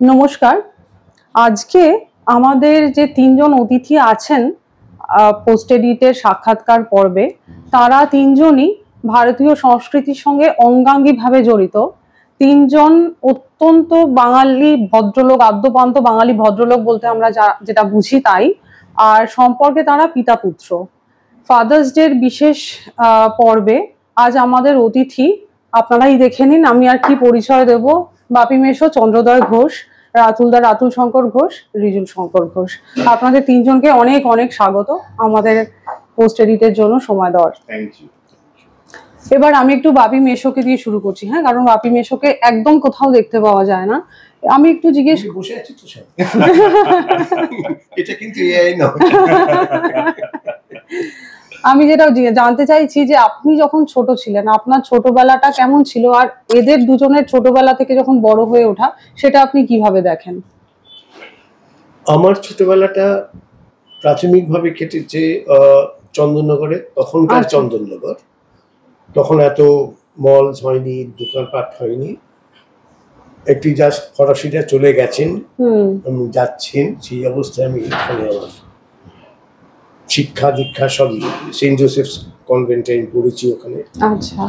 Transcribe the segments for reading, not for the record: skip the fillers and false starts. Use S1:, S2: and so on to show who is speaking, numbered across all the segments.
S1: নমস্কার। আজকে আমাদের যে তিনজন অতিথি আছেন পোস্ট এডিটের সাক্ষাৎকার পর্বে, তারা তিনজনই ভারতীয় সংস্কৃতির সঙ্গে অঙ্গাঙ্গিভাবে জড়িত। তিনজন অত্যন্ত বাঙালি ভদ্রলোক, আদ্যপান্ত বাঙালি ভদ্রলোক বলতে আমরা যেটা বুঝি তাই। আর সম্পর্কে তারা পিতা পুত্র। ফাদার্স ডের বিশেষ পর্বে আজ আমাদের অতিথি আপনারাই দেখে নিন, আমি আর কি পরিচয় দেব। বাপি মেশো চন্দ্রোদয় ঘোষ, রাতুলদা রাতুল শঙ্কর ঘোষ, রিজুল শঙ্কর ঘোষ। আপনাদের তিনজনকে অনেক অনেক স্বাগত আমাদের পোস্ট এডিটের জন্য সময় দেওয়ার।
S2: Thank you.
S1: এবার আমি একটু বাপি মেশোকে দিয়ে শুরু করছি, হ্যাঁ, কারণ বাপি মেশোকে একদম কোথাও দেখতে পাওয়া যায় না। আমি একটু জিজ্ঞেস
S2: বসে আছি তো স্যার, এটা কিন্তু এআই না।
S1: আমি যেটা জানতে চাইছি যে আপনি যখন ছোট ছিলেন, আপনার ছোটবেলাটা কেমন ছিল, আর এদের দুজনের ছোটবেলা থেকে যখন বড় হয়ে ওঠা, সেটা আপনি কিভাবে দেখেন?
S2: আমার ছোটবেলাটা প্রাথমিকভাবে কেটেছে চন্দননগরে, তখনকার চন্দননগর। তখন এত মলস হয়নি, দোকানপাট হয়নি। একটি জাস্ট ফরাসিরা চলে গেছেন, যাচ্ছেন, সেই অবস্থায় আমি এখানে আমার শিক্ষা দীক্ষা সবই সেন্ট জোসেফস কনভেন্টে আমি পড়েছি ওখানে।
S1: আচ্ছা।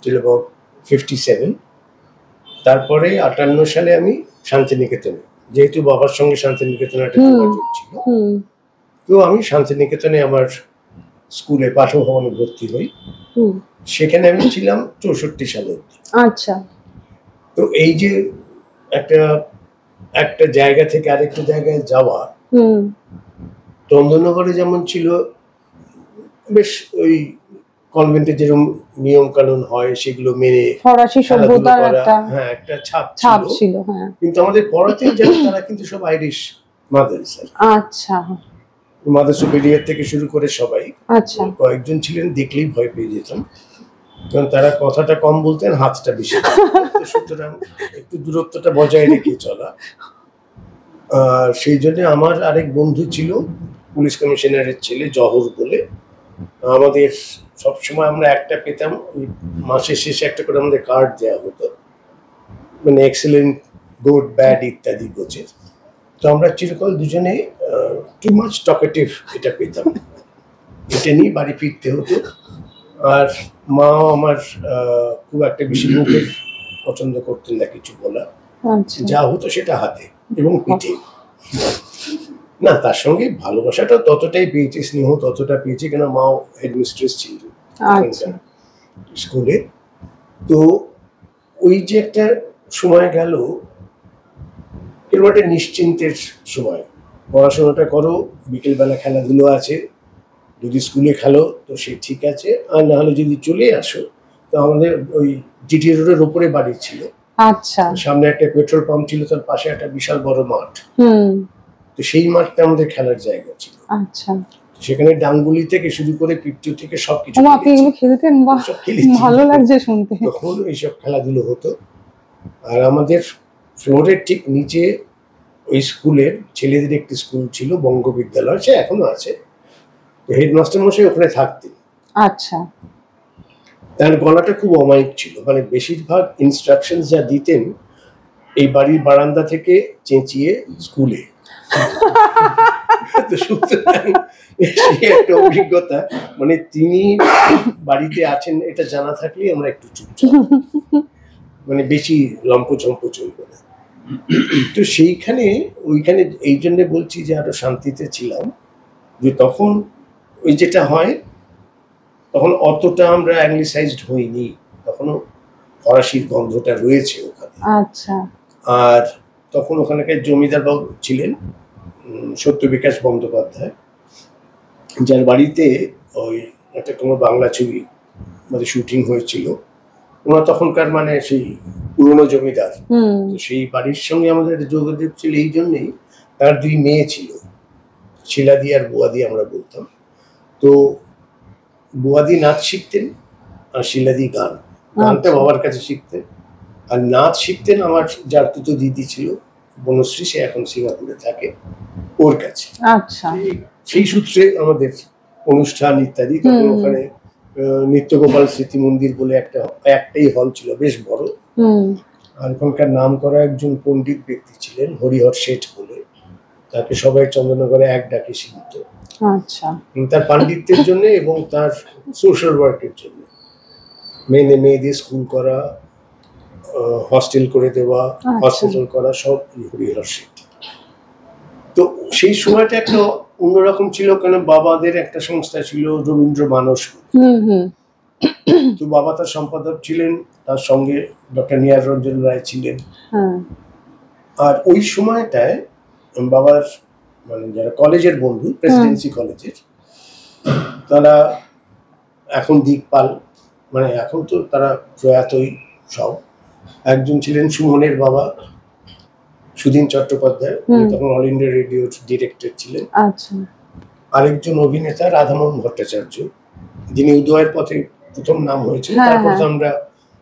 S2: Till about 57। তারপরে 58 সালে আমি শান্তিনিকেতনে, যেহেতু বাবার সঙ্গে শান্তিনিকেতনে একটা যোগাযোগ ছিল, তো আমি শান্তিনিকেতনে আমার স্কুলে পাঠভবনে ভর্তি হই। সেখানে আমি ছিলাম 64 সালে।
S1: আচ্ছা।
S2: তো এই যে একটা জায়গা থেকে আরেকটা জায়গায় যাওয়া, চন্দননগরে যেমন ছিল বেশ ওই কনভেন্টে যেরকম নিয়ম কানুন হয় সেগুলো মেনে
S1: ফরাসি সভ্যতার
S2: একটা ছাপ ছিল,
S1: হ্যাঁ।
S2: কিন্তু আমাদের পড়াতে যারা তারা কিন্তু সব আইরিশ মাদার্স।
S1: আচ্ছা।
S2: মাদার সুপিরিয়র থেকে শুরু করে সবাই।
S1: আচ্ছা।
S2: কয়েকজন ছিলেন দেখলেই ভয় পেয়ে যেতাম, কারণ তারা কথাটা কম বলতেন, হাতটা বেশি। সুতরাং একটু দূরত্বটা বজায় রেখে চলা। সেই জন্য আমার আরেক বন্ধু ছিল পুলিশ কমিশনারের ছেলে, জহর বলে। আমাদের সবসময় আমরা একটা পেতাম, মাসের শেষে একটা করে আমাদের কার্ড দেওয়া হতো, মানে এক্সেলেন্ট, গুড, ব্যাড ইত্যাদি গোছের। তো আমরা চিরকাল দুজনে টু মাচ টকেটিভ এটা পেতাম। এটা নিয়ে বাড়ি ফিরতে হতো। আর মাও আমার খুব একটা বেশি মুখের পছন্দ করতেন না কিছু বলা, যা হতো সেটা হাতে এবং পিঠে। না, তার সঙ্গে ভালোবাসাটা ততটাই পেয়েছি, স্নেহ ততটা পেয়েছি, কেন মাও হেডমিস্ট্রেস ছিল স্কুলে। তো ওই যে একটা সময় গেল, এরকম একটা নিশ্চিন্তের সময়। পড়াশোনাটা করো, বিকেলবেলা খেলাধুলো আছে, যদি স্কুলে খেলো তো সে ঠিক আছে, আর না হলে যদি চলে আসো। তো আমাদের ওই জিটি রোডের উপরে বাড়ি ছিল।
S1: আচ্ছা।
S2: সামনে একটা পেট্রোল পাম্প ছিল, তার পাশে একটা বিশাল বড় মাঠ। তো সেই মাঠটা আমাদের খেলার জায়গা ছিল।
S1: আচ্ছা।
S2: সেখানে ডাঙ্গুলি থেকে শুরু করে পিট্টু থেকে সবকিছু।
S1: আপনি এগুলো খেলতেন? বাহ, ভালো লাগছে শুনতে।
S2: তখন এইসব খেলাধুলো হতো। আর আমাদের ফ্লোরের ঠিক নিচে ওই স্কুলের ছেলেদের একটি স্কুল ছিল, বঙ্গ বিদ্যালয়, সে এখনো আছে। হেডমাস্টার মশাই ওখানে থাকতেন।
S1: আচ্ছা।
S2: তার গলাটা খুব অমায়িক ছিল, মানে বেশিরভাগ ইনস্ট্রাকশন যা দিতেন এই বাড়ির বারান্দা থেকে চেঁচিয়ে স্কুলে। তো সুতরাং একটা অভিজ্ঞতা, মানে তিনি বাড়িতে আছেন এটা জানা থাকলেই আমরা একটু চুপচাপ, মানে বেশি লম্পঝম্প চলবে না। তো ওইখানে এই জন্য বলছি যে আরো শান্তিতে ছিলাম, যে তখন ওই যেটা হয়, তখন অতটা আমরা অ্যাংলিসাইজড হইনি, তখনও ফরাসির গন্ধটা রয়েছে ওখানে।
S1: আচ্ছা।
S2: আর তখন ওখানকার জমিদার বাবু ছিলেন সত্যবিকাশ বন্দ্যোপাধ্যায়, যার বাড়িতে ওই একটা কোনো বাংলা ছবি মানে শুটিং হয়েছিল। ওনার তখনকার মানে সেই পুরনো জমিদার, তো সেই বাড়ির সঙ্গে আমাদের যোগাযোগ ছিল এই জন্যেই, তার দুই মেয়ে ছিল, শিলাদি আর বুয়াদি আমরা বলতাম। তো বুয়াদি নাচ শিখতেন আর শিলাদি গানটা বাবার কাছে শিখতেন, আর নাচ শিখতেন আমার যার তো দিদি ছিল বনশ্রী, সে এখন সিঙ্গাপুরে থাকে, ওর কাছে।
S1: আচ্ছা।
S2: সেই সূত্রে আমাদের অনুষ্ঠান ইত্যাদি। তখন ওখানে নিত্যগোপাল স্মৃতি মন্দির বলে একটাই হল ছিল, বেশ বড়। আর ওখানকার নাম করা একজন পণ্ডিত ব্যক্তি ছিলেন হরিহর শেঠ বলে, তাকে সবাই চন্দননগরে এক ডাকে সীমিত।
S1: আচ্ছা।
S2: তার পাণ্ডিত্যের জন্য এবং তার সোশ্যাল ওয়ার্কের জন্য, মেয়েদের স্কুল করা, হস্টেল করে দেওয়া, হসপিটাল করা, সব হরিহর শেঠ। তো সেই সময়টা একটা অন্যরকম ছিল, কারণ বাবাদের একটা সংস্থা ছিল রবীন্দ্র মানস। তো বাবা তার সম্পাদক ছিলেন, তার সঙ্গে ডক্টর নিয়ার রঞ্জন রায় ছিলেন। আর ওই সময়টায় বাবার মানে যারা কলেজের বন্ধু, প্রেসিডেন্সি কলেজের, তারা এখন দিকপাল, মানে এখন তো তারা প্রয়াতই সব। একজন ছিলেন সুমনের বাবা সুধীন চট্টোপাধ্যায়, তখন অল ইন্ডিয়া রেডিওর ডিরেক্টর ছিলেন।
S1: আচ্ছা।
S2: আরেকজন অভিনেতা রাধামোহন ভট্টাচার্য, যিনি উদয়ের পথে প্রথম নাম হয়েছিল, তারপর তো আমরা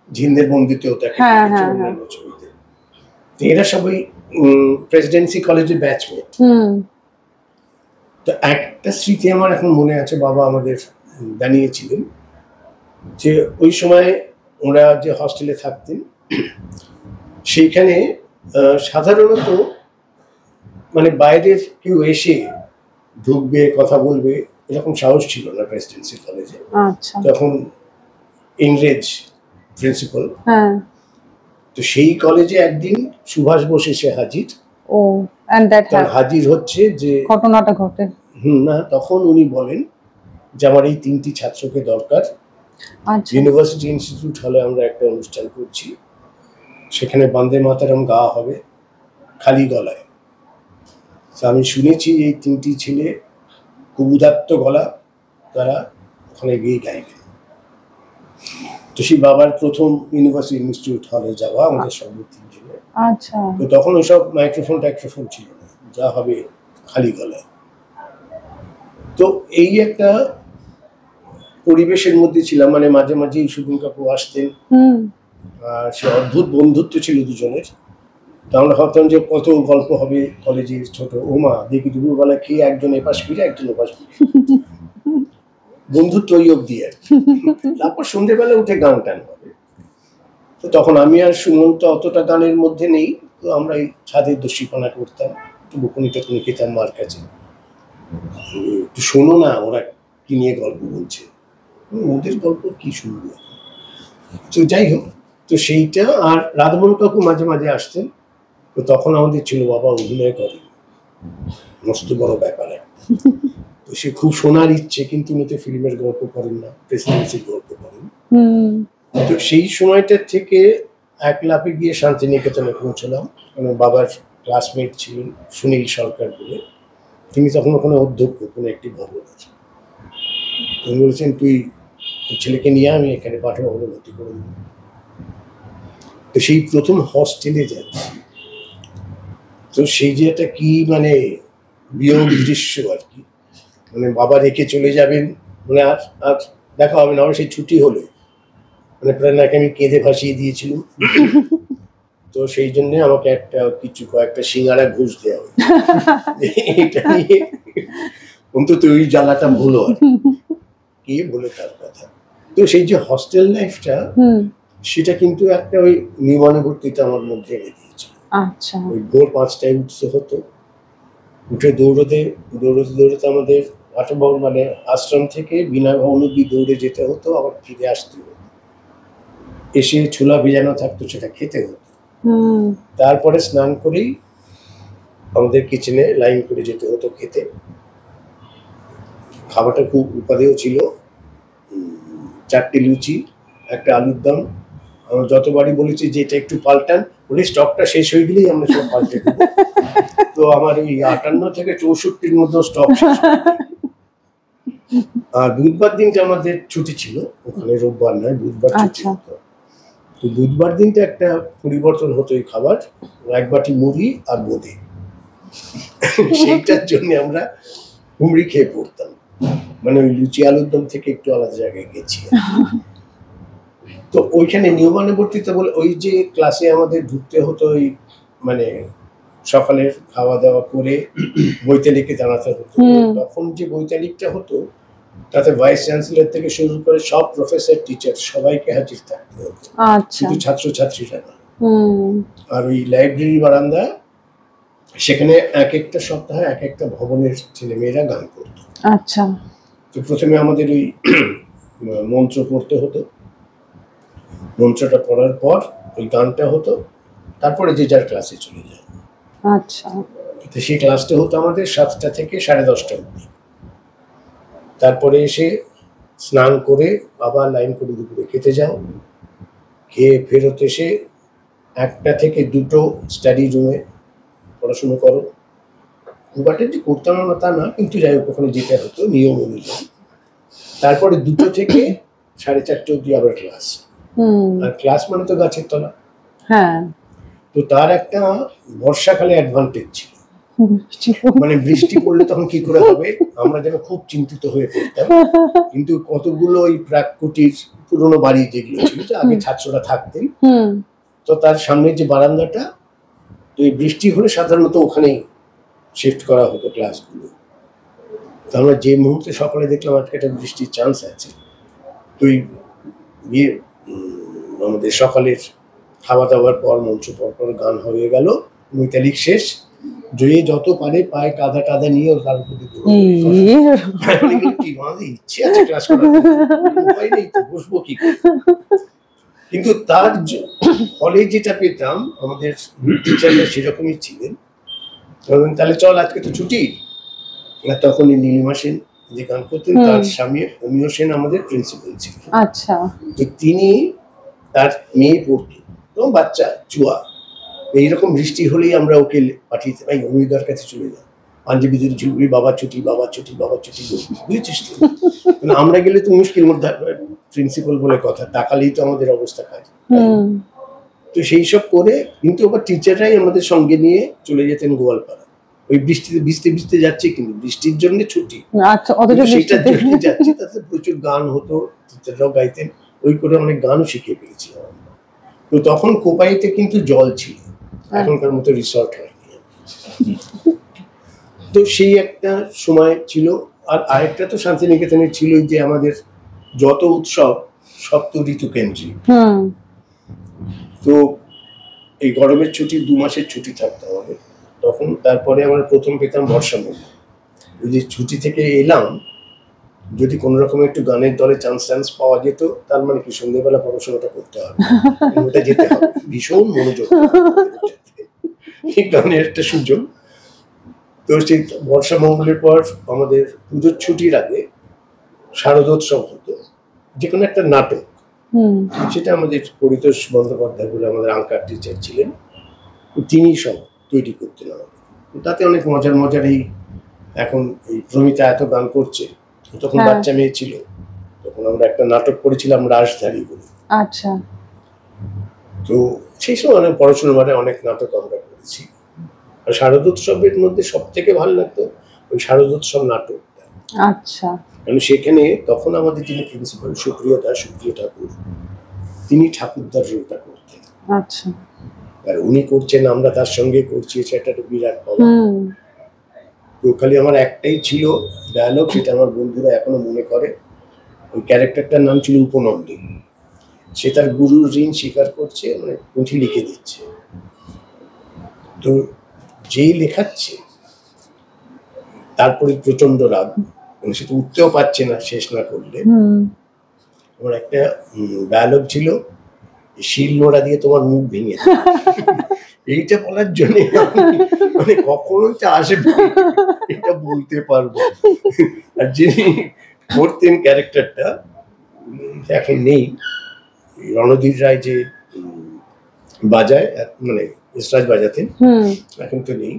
S2: ঝিন্দের বন্দিতেও তাকে অন্যান্য ছবিতে। এরা সবাই প্রেসিডেন্সি কলেজের ব্যাচমেট। তো একটা স্মৃতি আমার এখন মনে আছে, বাবা আমাদের জানিয়েছিলেন যে ওই সময় ওরা যে হস্টেলে থাকতেন সেইখানে সাধারণত মানে বাইরের কেউ এসে ঢুকবে, কথা বলবে, এরকম সাহস ছিল না প্রেসিডেন্সি কলেজে। তখন ইংরেজ প্রিন্সিপাল। তো সেই কলেজে একদিন সুভাষ বোস এসে হাজির। হাজির হচ্ছে যে
S1: ঘটনাটা ঘটে।
S2: না, তখন উনি বলেন যে আমার এই 3টি ছাত্রকে দরকার। ইউনিভার্সিটি ইনস্টিটিউট হলে আমরা একটা অনুষ্ঠান করছি, সেখানে বন্দে মাতরম গাওয়া হবে খালি গলায়। আমি শুনেছি এই 3টি ছেলে খুব উদাত্ত গলা, তারা ওখানে গিয়ে গাইবে। তো সেই বাবার প্রথম ইউনিভার্সিটি ইনস্টিটিউট হলে যাওয়া আমাদের সঙ্গে 3 জনের।
S1: আচ্ছা।
S2: তো তখন ওইসব মাইক্রোফোন ছিল না, যা হবে খালি গলায়। তো এই একটা পরিবেশের মধ্যে ছিলাম, মানে মাঝে মাঝেই সুদিন কাকু আসতেন, আর সে অদ্ভুত বন্ধুত্ব ছিল দুজনের। তো আমরা ভাবতাম যে কত গল্প হবে কলেজের, ছোট ওমা দেখি দুপুরবেলা খেয়ে একজন এপাশ ফিরে একজন ওপাশ ফিরে, বন্ধুত্ব ওই অব্দি আর। তারপর সন্ধ্যেবেলা উঠে গান টান হবে। তো তখন আমি আর সুমন্ত অতটা গানের মধ্যে নেই, তো আমরা এই ছাদের দস্যিপনা করতাম, একটু বকুনি টকুনি খেতাম মার কাছে, একটু শোনো না ওরা কি নিয়ে গল্প বলছে, ওদের গল্প কি শুনবো। তো যাই হোক, তো সেইটা। আর রাধামোহন কাকু মাঝে মাঝে আসতেন। তো তখন আমাদের ছিল বাবা অভিনয় করে, মস্ত বড় ব্যাপার। তো সে খুব শোনার ইচ্ছে, কিন্তু উনি তো ফিল্মের গল্প করেন না, প্রেসিডেন্সির গল্প করেন। তো সেই সময়টা থেকে এক লাফে গিয়ে শান্তিনিকেতনে পৌঁছলাম। মানে বাবার ক্লাসমেট ছিলেন সুনীল সরকার বলে, তিনি তখন ওখানে অধ্যক্ষ কোনো একটি ভবনের। তিনি বলছেন তুই ছেলেকে নিয়ে আমি এখানে পাঠভবনে ভর্তি করে দেব। তো সেই প্রথম হস্টেলে যাচ্ছি, তো সেই যে একটা কি মানে বিয়োগ দৃশ্য আর কি, মানে বাবা রেখে চলে যাবেন, মানে আর দেখা হবে না। আমার সেই ছুটি হলো, মানে প্রেরণাকে আমি কেঁদে ভাসিয়ে দিয়েছিলাম। তো সেই জন্য আমাকে কয়েকটা সিঙ্গারা ঘুষ দেওয়া হয়েছে, এটা নিয়ে অন্তত ওই জ্বালাটা ভুলো আর কে বলে তার কথা। তো সেই যে হস্টেল লাইফটা, সেটা কিন্তু একটা ওই নিয়মানুবর্তিতা আমার মধ্যে এনে দিয়েছিল।
S1: আচ্ছা।
S2: ওই ভোর 5টায় উঠতে হতো, উঠে দৌড়তে আমাদের পাঠভবন মানে আশ্রম থেকে বিনয় ভবন অব্দি দৌড়ে যেতে হতো, আবার ফিরে আসতে হতো। এসে ছোলা ভেজানো থাকতো, সেটা খেতে হতো। তারপরে স্নান করেই আমাদের কিচেনে লাইন করে যেতে হতো খেতে। খাবারটা খুব উপাদেয় ছিল, 4টি লুচি, একটা আলুর দম। আমরা যতবারই বলেছি যে এটা একটু পাল্টান, বলে স্টকটা শেষ হয়ে গেলেই আমরা সব পাল্টে দেবো। তো আমার ওই 58 থেকে 64-র মধ্যে স্টক শেষ। আর বুধবার দিনটা আমাদের ছুটি ছিল, ওখানে রোববার নয় বুধবার ছুটি হতো। তো বুধবার দিনটা একটা পরিবর্তন হতো এই খাবার, 1 বাটি মুড়ি আর বোঁদে। সেইটার জন্য আমরা হুমড়ি খেয়ে পড়তাম, মানে ওই লুচি আলুর দম থেকে একটু আলাদা জায়গায় গেছি। তো ওইখানে নিয়মানুবর্তিতা বলে ওই যে ক্লাসে আমাদের ঢুকতে হতো, ওই মানে সকালের খাওয়া দাওয়া করে বৈতালিকে জানাতে হতো। তখন যে বৈতালিকটা হতো তাতে ভাইস চ্যান্সেলর থেকে শুরু করে সব প্রফেসর টিচার সবাইকে হাজির থাকতে হতো, শুধু ছাত্রছাত্রীরা না। আর ওই লাইব্রেরি বারান্দা, সেখানে এক একটা সপ্তাহে এক একটা ভবনের ছেলেমেয়েরা গান করতো।
S1: আচ্ছা।
S2: তো প্রথমে আমাদের ওই মন্ত্র পড়তে হতো, মন্ত্রটা পড়ার পর ওই গানটা হতো, তারপরে যে যার ক্লাসে চলে যায়।
S1: আচ্ছা।
S2: তো সেই ক্লাসটা হতো আমাদের 7টা থেকে 10:30 অবধি। তারপরে এসে স্নান করে আবার লাইন করে দুপুরে খেতে যাও, খেয়ে ফেরত এসে 1টা থেকে 2টো স্টাডি রুমে পড়াশুনো করো। খুব একটা যে করতাম না তা না, কিন্তু যাই হোক ওখানে যেতে হতো নিয়ম অনুযায়ী। তারপরে 2টো থেকে 4:30 অবধি আবার ক্লাস। আর ক্লাস মানে তো গাছের তলা।
S1: হ্যাঁ।
S2: তো তার একটা বর্ষাকালে অ্যাডভান্টেজ ছিল, মানে বৃষ্টি পড়লে তখন কি করে হবে, আমরা যেন খুব চিন্তিত হয়ে পড়তাম। কিন্তু কতগুলো ওই প্রাককুটির পুরোনো বাড়ি যেগুলো ছিল, যে আগে ছাত্ররা থাকতেন, তো তার সামনে যে বারান্দাটা, তো এই বৃষ্টি হলে সাধারণত ওখানেই শিফট করা হতো ক্লাসগুলো। তো আমরা যে মুহূর্তে সকালে দেখলাম আজকে একটা বৃষ্টির চান্স আছে, তো আমাদের সকালের খাওয়া দাওয়ার পর মঞ্চ পর গান হয়ে গেল, মিতালিক শেষ, জয়ে যত পারে পায়ে কাদা টাদা নিয়ে ওর তার উপর ইচ্ছে আছে ক্লাস করার, উপায় নেই তো, বসবো কি। কিন্তু তার ফলে যেটা পেতাম, আমাদের টিচাররা সেরকমই ছিলেন, তাহলে চল আজকে তো ছুটি। তখন নীলিমা সেন যে গান করতেন, তার স্বামী অমিয় সেন আমাদের প্রিন্সিপাল ছিলেন।
S1: আচ্ছা।
S2: তো তিনি, তার মেয়ে পড়তো, বাচ্চা চুয়া, এইরকম বৃষ্টি হলেই আমরা ওকে পাঠিয়ে দিতাম, অমিয়দার কাছে চলে যাই, পাঞ্জাবি ধরে ঝুলবি, বাবা ছুটি বাবা ছুটি বাবা ছুটি, বুঝেছিস তো। আমরা গেলে তো মুশকিল মধ্যে, প্রিন্সিপাল বলে কথা, তাকালেই তো আমাদের অবস্থা খারাপ। তো সেই সব করে, কিন্তু আবার টিচাররাই আমাদের সঙ্গে নিয়ে চলে যেতেন গোয়ালপাড়া। ওই বৃষ্টিতে ভিজতে ভিজতে যাচ্ছে, কিন্তু বৃষ্টির জন্য ছুটি, সেটার জন্য যাচ্ছে। তাতে প্রচুর গান হতো, টিচাররাও গাইতেন, ওই করে অনেক গানও শিখে পেয়েছিলাম আমরা। তো তখন কোপাইতে কিন্তু জল ছিল, এখনকার মতো রিসর্ট হয়নি। তো সেই একটা সময় ছিল। আর আরেকটা তো শান্তিনিকেতনে ছিল যে আমাদের যত উৎসব সব তো ঋতু কেন্দ্রিক। তো এই গরমের ছুটি 2 মাসের ছুটি থাকতো আমাদের তখন। তারপরে আমরা প্রথম পেতাম বর্ষা মৌসুম। ওই যে ছুটি থেকে এলাম, যদি কোনো রকম একটু গানের দলে চান্স পাওয়া যেত, তার মানে কি সন্ধ্যেবেলা পড়াশোনাটা করতে হবে, ওটা যেতে হবে, ভীষণ মনোযোগ, গানের একটা সুযোগ। তো সেই বর্ষা মঙ্গলের পর আমাদের পুজোর ছুটির আগে শারদোৎসব হতো, যে কোনো একটা নাটক। সেটা আমাদের পরিতোষ বন্দ্যোপাধ্যায় বলে আমাদের আঙ্কার টিচার ছিলেন, তিনি সব তৈরি করতেন আমাদের। তাতে অনেক মজার মজার, এই এখন এই প্রমিতা এত গান করছে, তখন বাচ্চা মেয়ে ছিল, তখন আমরা একটা নাটক করেছিলাম রাজধানী বলে।
S1: আচ্ছা।
S2: তো সেই সময় অনেক পড়াশোনার মানে অনেক নাটক আমরা করেছি। আর শারদোৎসবের মধ্যে সব থেকে ভালো লাগতো ওই শারদোৎসব নাটকটা।
S1: আচ্ছা।
S2: কারণ সেখানে তখন আমাদের যিনি প্রিন্সিপাল সুপ্রিয় ঠাকুর, তিনি ঠাকুরদার রোলটা করতেন।
S1: আচ্ছা।
S2: আর উনি করছেন, আমরা তার সঙ্গে করছি, সেটা একটা বিরাট পাওয়া। তো খালি আমার একটাই ছিল ডায়ালগ, সেটা আমার বন্ধুরা এখনো মনে করে। ওই ক্যারেক্টারটার নাম ছিল উপনন্দী। সে তার গুরুর ঋণ স্বীকার করছে, মানে পুঁথি লিখে দিচ্ছে। তো যেই লেখাচ্ছে তারপরে প্রচন্ড রাগ, মানে সেটা উঠতেও পারছে না শেষ না করলে। আমার একটা ডায়ালগ ছিল, শিল নোড়া দিয়ে তোমার মুখ ভেঙে এইটা বলার জন্য মানে কখনো আসবে এটা বলতে পারবো। আর যিনি করতেন ক্যারেক্টারটা এখন নেই, রণধীর রায় যে বাজায়, মানে এসরাজ বাজাতেন, এখন তো নেই।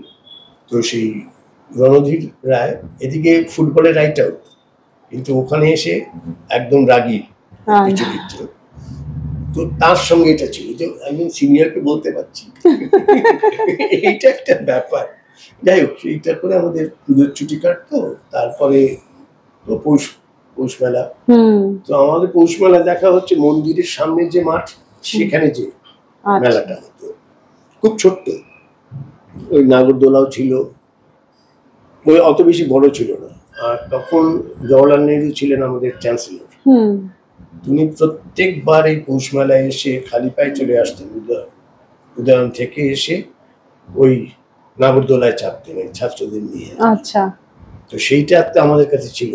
S2: তো সেই রণধীর রায় এদিকে ফুটবলের রাইট আউট, কিন্তু ওখানে এসে একদম রাগী চরিত্র। তো তার সঙ্গে এটা ছিল যে আমি সিনিয়রকে বলতে পারছি, এইটা একটা ব্যাপার। যাই হোক, সেইটা করে আমাদের পুজোর ছুটি কাটতো। তারপরে তো পৌষ মেলা। তো আমাদের পৌষ মেলা দেখা হচ্ছে মন্দিরের সামনে যে মাঠ, সেখানে যে মেলাটা হতো, খুব ছোট্ট, ওই নাগরদোলাও ছিল, ওই অত বেশি বড় ছিল না। আর তখন জওয়াহরলাল নেহরু ছিলেন আমাদের চ্যান্সেলর। তিনি প্রত্যেকবার এই পৌষ মেলায় এসে খালি পায়ে চলে আসতেন উদয়ন থেকে এসে ওই নাগরদোলায় চাপতেন ওই ছাত্রদের নিয়ে।
S1: আচ্ছা।
S2: তো সেইটা তো আমাদের কাছে ছিল,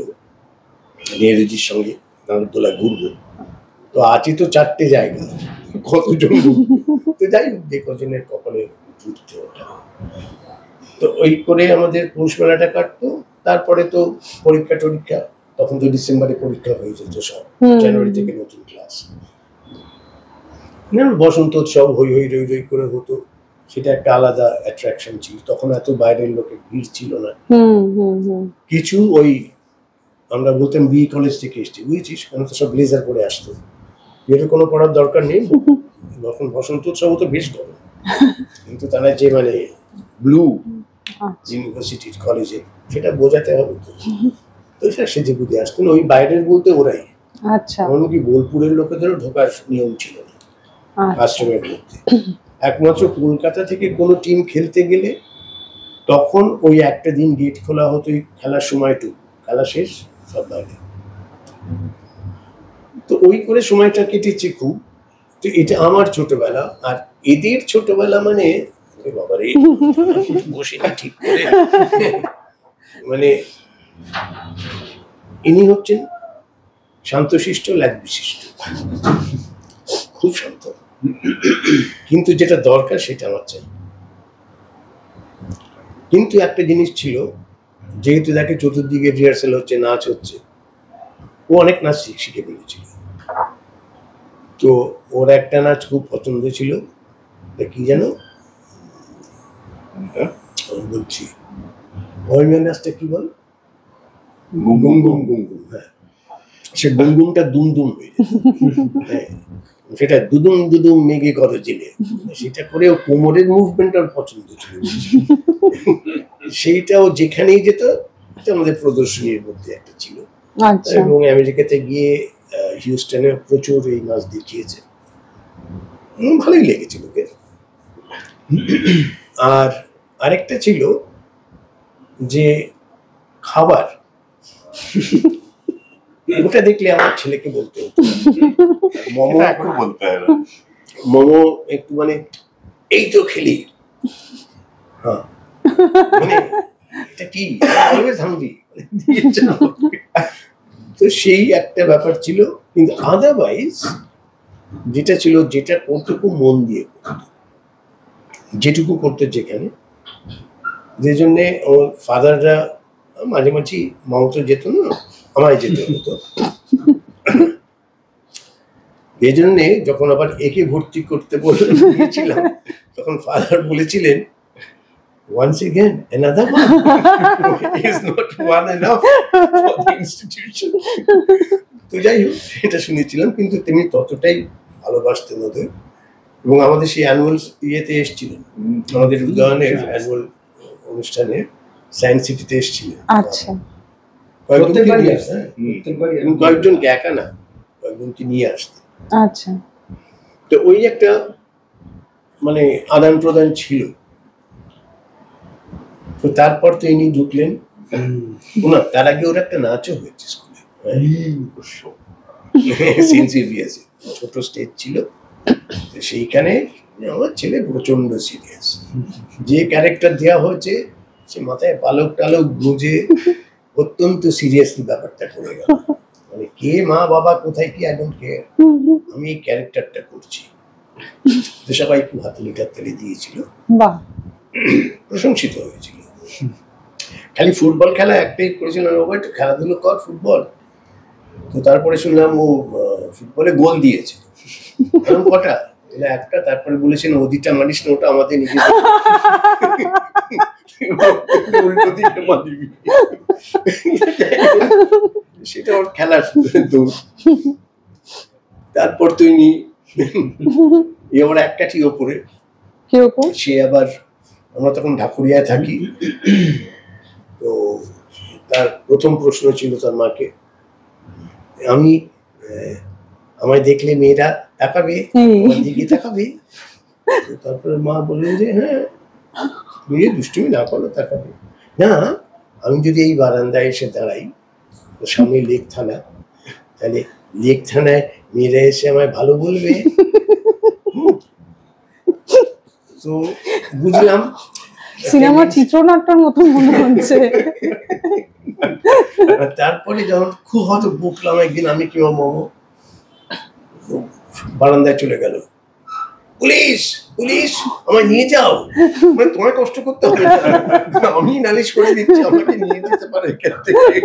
S2: নেহেরুজির সঙ্গে নাগরদোলা ঘুরবো। তো আছে তো 4টে জায়গা, কতজন তো যাই হোক, যে কজনের কপালে জুটতে ওটা। তো ওই করে আমাদের পৌষ মেলাটা কাটতো। তারপরে তো পরীক্ষা টরীক্ষা, তখন তো ডিসেম্বরে পরীক্ষা হয়ে যেত সব, জানুয়ারি থেকে নতুন ক্লাস। বসন্ত উৎসব হই হই রই রই করে হতো, সেটা একটা আলাদা অ্যাট্রাকশন ছিল। তখন এত বাইরের লোকের ভিড় ছিল না। কিছু ওই আমরা বলতাম বি কলেজ থেকে এসছি, বুঝেছিস, কারণ তো সব ব্লেজার পরে আসতো, যেটা কোনো পড়ার দরকার নেই। তখন বসন্ত উৎসব তো বেশ গরম, কিন্তু তারা যে মানে ব্লু ইউনিভার্সিটির কলেজে, সেটা বোঝাতে হবে তো। তো সেটা সেজে বুঝে আসতেন, ওই বাইরের বলতে ওরাই।
S1: আচ্ছা।
S2: এমনকি বোলপুরের লোকেদেরও ঢোকার নিয়ম ছিল না আশ্রমের মধ্যে। একমাত্র কলকাতা থেকে কোনো টিম খেলতে গেলে তখন ওই একটা দিন গেট খোলা হতো, খেলার সময়টুকু, খেলা শেষ সব বাইরে। তো ওই করে সময়টা কেটেছে খুব। তো এটা আমার ছোটবেলা। আর এদের ছোটবেলা মানে বাবারে, বসে না ঠিক করে, মানে ইনি হচ্ছেন শান্তশিষ্ট, ল্যাদ বিশিষ্ট, খুব শান্ত, কিন্তু যেটা দরকার সেটা আমার চাই। কিন্তু একটা জিনিস ছিল, যেহেতু দেখে চতুর্দিকে রিহার্সাল হচ্ছে, নাচ হচ্ছে, ও অনেক নাচ শিখে ফেলেছিল। তো ওর একটা নাচ খুব পছন্দ ছিল, কি যেন বলছি, বর্মীয় নাচটা কি বল, গুম গুম গুম গুম। হ্যাঁ, সে গুম গুমটা দুম দুম হয়ে যায়। হ্যাঁ, সেটা দুদুম দুদুম মেঘে কত চিলে, সেটা করে ও কোমরের মুভমেন্ট ওর পছন্দ ছিল। সেইটাও যেখানেই যেত আমাদের প্রদর্শনীর মধ্যে একটা ছিল। এবং আমেরিকাতে গিয়ে হিউস্টনে প্রচুর এই নাচ দেখিয়েছে, ভালোই লেগেছিল ওকে। আর আরেকটা ছিল যে খাবার, ওটা দেখলে আমার ছেলেকে বলতে হতো মোমো, এখনো বলতে হয় না, মোমো একটু মানে এই তো খেলি, হ্যাঁ মানে এটা কি অলওয়েজ হাংরি। তো সেই একটা ব্যাপার ছিল। কিন্তু আদারওয়াইজ যেটা ছিল, যেটা করতে খুব মন দিয়ে করতো, যেটুকু করতে যেখানে, যে জন্যে ওর ফাদাররা মাঝে মাঝে, মাও তো যেত না, আমায় যেতে হতো। এই জন্যে যখন আবার একে ভর্তি করতে বলেছিলাম, তখন ফাদার বলেছিলেন, once again another one is not one enough for the institution. তো যাই হোক, এটা শুনেছিলাম, কিন্তু তিনি ততটাই ভালোবাসতেন ওদের। এবং আমাদের সেই অ্যানুয়াল ইয়েতে এসেছিলেন, আমাদের উদয়নের অ্যানুয়াল অনুষ্ঠানে সায়েন্স সিটিতে এসেছিলেন।
S1: আচ্ছা,
S2: কয়েকজনকে একা না, কয়েকজনকে নিয়ে আসতেন।
S1: আচ্ছা।
S2: তো ওই একটা মানে আদান প্রদান ছিল। তো তারপর তো ইনি ঢুকলেন না, তার আগে ওর একটা নাচও হয়েছে স্কুলে, ছোট স্টেজ ছিল। সেইখানে আমার ছেলে প্রচন্ড সিরিয়াস, যে ক্যারেক্টার দেওয়া হয়েছে সে মাথায় পালক টালক গুঁজে অত্যন্ত সিরিয়াসলি ব্যাপারটা করে গেল। মানে কে মা বাবা কোথায় কি, আই ডোন্ট কেয়ার, আমি এই ক্যারেক্টারটা করছি। তো সবাই একটু হাততালি টাততালি দিয়েছিল, প্রশংসিত হয়েছিল। খালি ফুটবল খেলা একটাই করেছিলাম, বাবা একটু খেলাধুলো কর ফুটবল। তো তারপরে শুনলাম ও ফুটবলে গোল দিয়েছে, কটা, একটা। তারপরে বলেছেন ওদিকটা মানিস না, ওটা আমাদের নিজেদের, উল্টো দিকে মানিবি। সেটা ওর খেলার দৌড়। তারপর তুই আবার এক কাঠি ওপরে, সে আবার, আমরা তখন ঢাকুরিয়ায় থাকি। তো তার প্রথম প্রশ্ন ছিল তার মাকে, আমি আমায় দেখলে মেয়েরা তাকাবে, আমার দিকে তাকাবে? তারপরে মা বললেন যে হ্যাঁ, মেয়ে দুষ্টুমি না করো, তাকাবে না। আমি যদি এই বারান্দায় এসে দাঁড়াই, সামনে লেক থানা, তাহলে লেক থানায় মেয়েরা এসে আমায় ভালো বলবে। তো বুঝলাম
S1: সিনেমা চিত্রনাট্যের মতো মনে হচ্ছে।
S2: তারপরে যখন খুব হয়তো বুকলাম একদিন, আমি কিংবা মোমো বারান্দায় চলে গেল, পুলিশ পুলিশ আমায় নিয়ে যাও, মানে তোমায় কষ্ট করতে হবে না, আমি নালিশ করে দিচ্ছি, আমাকে নিয়ে যেতে পারে এখান থেকে।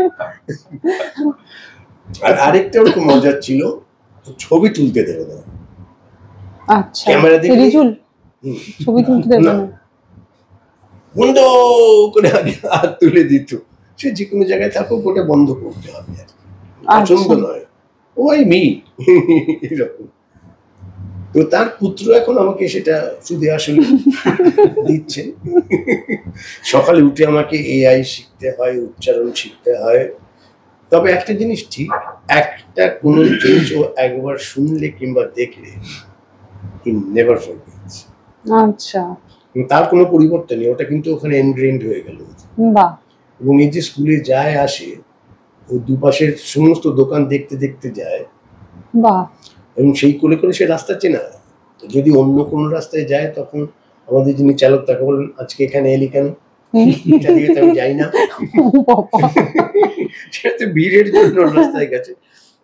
S2: আর আরেকটা ওরকম মজার ছিল, ছবি তুলতে দেবে না।
S1: আচ্ছা,
S2: ক্যামেরা দেখে
S1: রিজুল ছবি তুলতে দেবে না,
S2: বন্ধ করে আগে হাত তুলে দিত, সে যে কোনো জায়গায় থাকুক ওটা বন্ধ করতে হবে আর কি, পছন্দ নয়, ওই মি এরকম। তো তার পুত্র এখন আমাকে সেটা শুধু আসলে দিচ্ছে। সকালে উঠে আমাকে এআই শিখতে হয়, উচ্চারণ শিখতে হয়। তবে একটা জিনিস ঠিক, একটা কোনো জিনিস ও একবার শুনলে কিংবা দেখলে হি নেভার ফরগেটস।
S1: আচ্ছা,
S2: তার কোনো পরিবর্তন নেই, ওটা কিন্তু ওখানে এনগ্রেইনড হয়ে গেল।
S1: বাহ।
S2: এবং এই যে স্কুলে যায় আসে, ও দুপাশের সমস্ত দোকান দেখতে দেখতে যায়,
S1: বাহ,
S2: এবং সেই কোলে করে সে রাস্তা চেনা। যদি অন্য কোনো রাস্তায় যায় তখন আমাদের যিনি চালক তাকে বলেন, আজকে এখানে এলি কেন, এটা দিয়ে তো আমি যাই না, সেটা তো ভিড়ের জন্য রাস্তায় গেছে,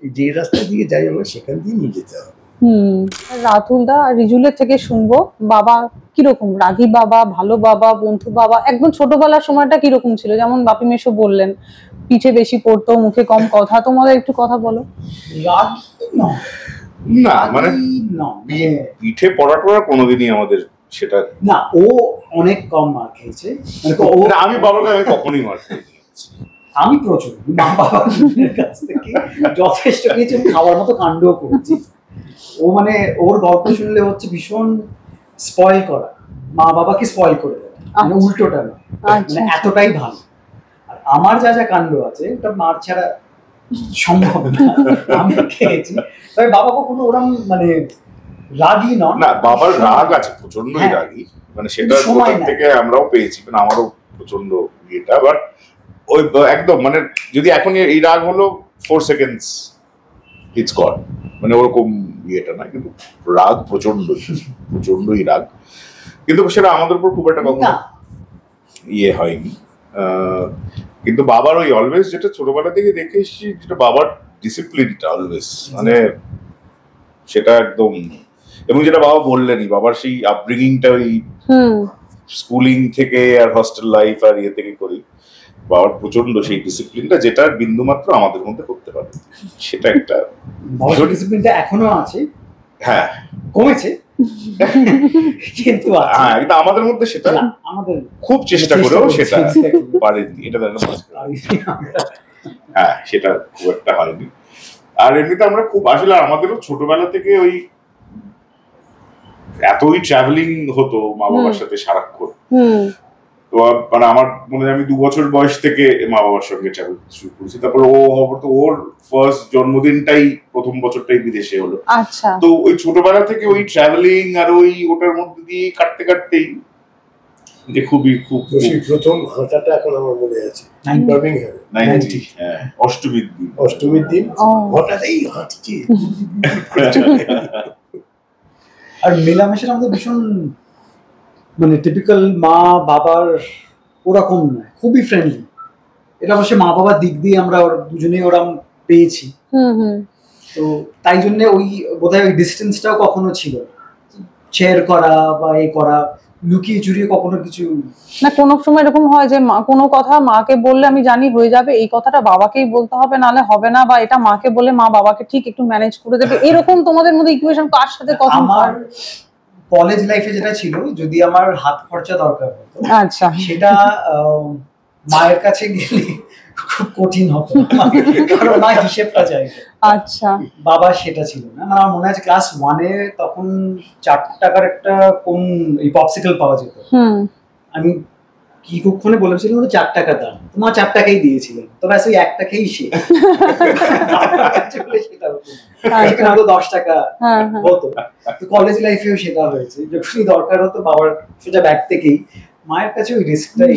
S2: যে রাস্তা দিয়ে যাই আমরা সেখান দিয়ে নিয়ে যেতে হবে।
S1: রাতুলদা আর রিজুলের থেকে শুনবো, বাবা কিরকম, রাগী বাবা, ভালো বাবা, বন্ধু বাবা, একদম ছোটবেলার সময়টা কিরকম ছিল? যেমন বাপি মেশো বললেন পিঠে বেশি পড়তো, মুখে কম কথা, তোমাদের একটু কথা বলো।
S3: না মানে পিঠে পড়াটা কোনোদিনই আমাদের সেটা
S4: না, ও অনেক কম মার খেয়েছে,
S3: আমি বাবার কাছে কখনোই মার খাইনি।
S4: আমি প্রচুর মা বাবার কাছ থেকে যথেষ্ট কিছু খাওয়ার মতো কাণ্ডও করেছি। ও মানে ওর গল্প শুনলে হচ্ছে ভীষণ স্পয়েল করা, মা বাবাকে স্পয়েল করে দেয়, মানে উল্টোটা না, মানে এতটাই ভালো। আর আমার যা যা কাণ্ড আছে ওটা মার ছাড়া সম্ভব না, আমি খেয়েছি। তবে বাবা কখনো ওরম মানে রাগী নন।
S3: না, বাবার রাগ আছে, প্রচন্ডই রাগী, মানে সেটা সময় থেকে আমরাও পেয়েছি, মানে আমারও প্রচন্ড ইয়েটা। বাট ওই একদম মানে যদি এখন এই রাগ হলো 4 seconds ইটস গড, মানে ওরকম ইয়েটা না, কিন্তু রাগ প্রচন্ডই রাগ, কিন্তু সেটা আমাদের উপর খুব একটা কখনো ইয়ে হয়নি। কিন্তু বাবার ওই অলওয়েজ, যেটা ছোটবেলা থেকে দেখে এসেছি, যেটা বাবার ডিসিপ্লিনটা অলওয়েজ, মানে সেটা একদম, এবং যেটা বাবা বললেনই, বাবার সেই আপব্রিঙ্গিংটা ওই স্কুলিং থেকে আর হস্টেল লাইফ আর ইয়ে থেকে করি, বাবার প্রচন্ড সেই ডিসিপ্লিনটা, যেটা বিন্দুমাত্র আমাদের মধ্যে করতে পারে, সেটা একটা
S4: ডিসিপ্লিনটা এখনো আছে,
S3: হ্যাঁ
S4: কমেছে কিন্তু
S3: আমাদের মধ্যে সেটা
S4: আমাদের
S3: খুব চেষ্টা করেও সেটা পারেনি, এটা হ্যাঁ সেটা খুব একটা হয়নি। আর এমনিতে আমরা খুব আসলে আমাদেরও ছোটবেলা থেকে ওই এতই ট্রাভেলিং হতো মা বাবার সাথে সারাক্ষণ। তো মানে আমার মনে হয় আমি 2 বছর বয়স থেকে মা বাবার সঙ্গে ট্রাভেল শুরু করেছি। তারপরে ওর ফার্স্ট জন্মদিনটাই প্রথম বছরটাই বিদেশে হলো।
S1: আচ্ছা,
S3: তো ওই ছোটবেলা থেকে ওই ট্রাভেলিং আর ওই ওটার মধ্যে দিয়ে কাটতে কাটতেই যে খুব
S2: প্রথম হাঁটাটা এখন আমার মনে আছে, অষ্টমীর দিন হঠাৎই হাঁটছি।
S4: আর মেলামেশার আমাদের ভীষণ মানে টিপিক্যাল মা বাবার ওরকম নয়, খুবই ফ্রেন্ডলি। এটা অবশ্যই মা বাবার দিক দিয়ে আমরা দুজনেই ওরকম পেয়েছি। তো তাই জন্য ওই বোধহয় ওই ডিস্টেন্সটাও কখনো ছিল না, শেয়ার করা বা এই করা, লুকিয়ে চুরিয়ে কখনো কিছু
S1: না। কোনো সময় এরকম হয় যে মা কোনো কথা মাকে বললে আমি জানি হয়ে যাবে, এই কথাটা বাবাকেই বলতে হবে, নাহলে হবে না, বা এটা মাকে বলে মা বাবাকে ঠিক একটু ম্যানেজ করে দেবে, এরকম তোমাদের মধ্যে ইকুয়েশন কার সাথে কখন?
S4: আমার কলেজ লাইফে যেটা ছিল, যদি আমার হাত খরচা দরকার হতো, আচ্ছা, সেটা মায়ের কাছে গেলে খুব কঠিন হতো, কারণ মা হিসেবটা চাইতো।
S1: আচ্ছা,
S4: বাবা সেটা ছিল না। আমার মনে আছে ক্লাস 1-এ তখন 4 টাকার একটা কোন এই পপসিকল পাওয়া যেত। আমি কি কখনো বলেছিলাম 4 টাকা দাম, মা 4 টাকাই দিয়েছিলেন, তো ব্যাস ওই 1 টাকাই শেষ। সেটা হতো 10 টাকা হতো। তো কলেজ লাইফেও সেটা হয়েছে, যখনই দরকার হতো বাবার সোজা ব্যাগ থেকেই, মায়ের কাছে ওই রিস্কটাই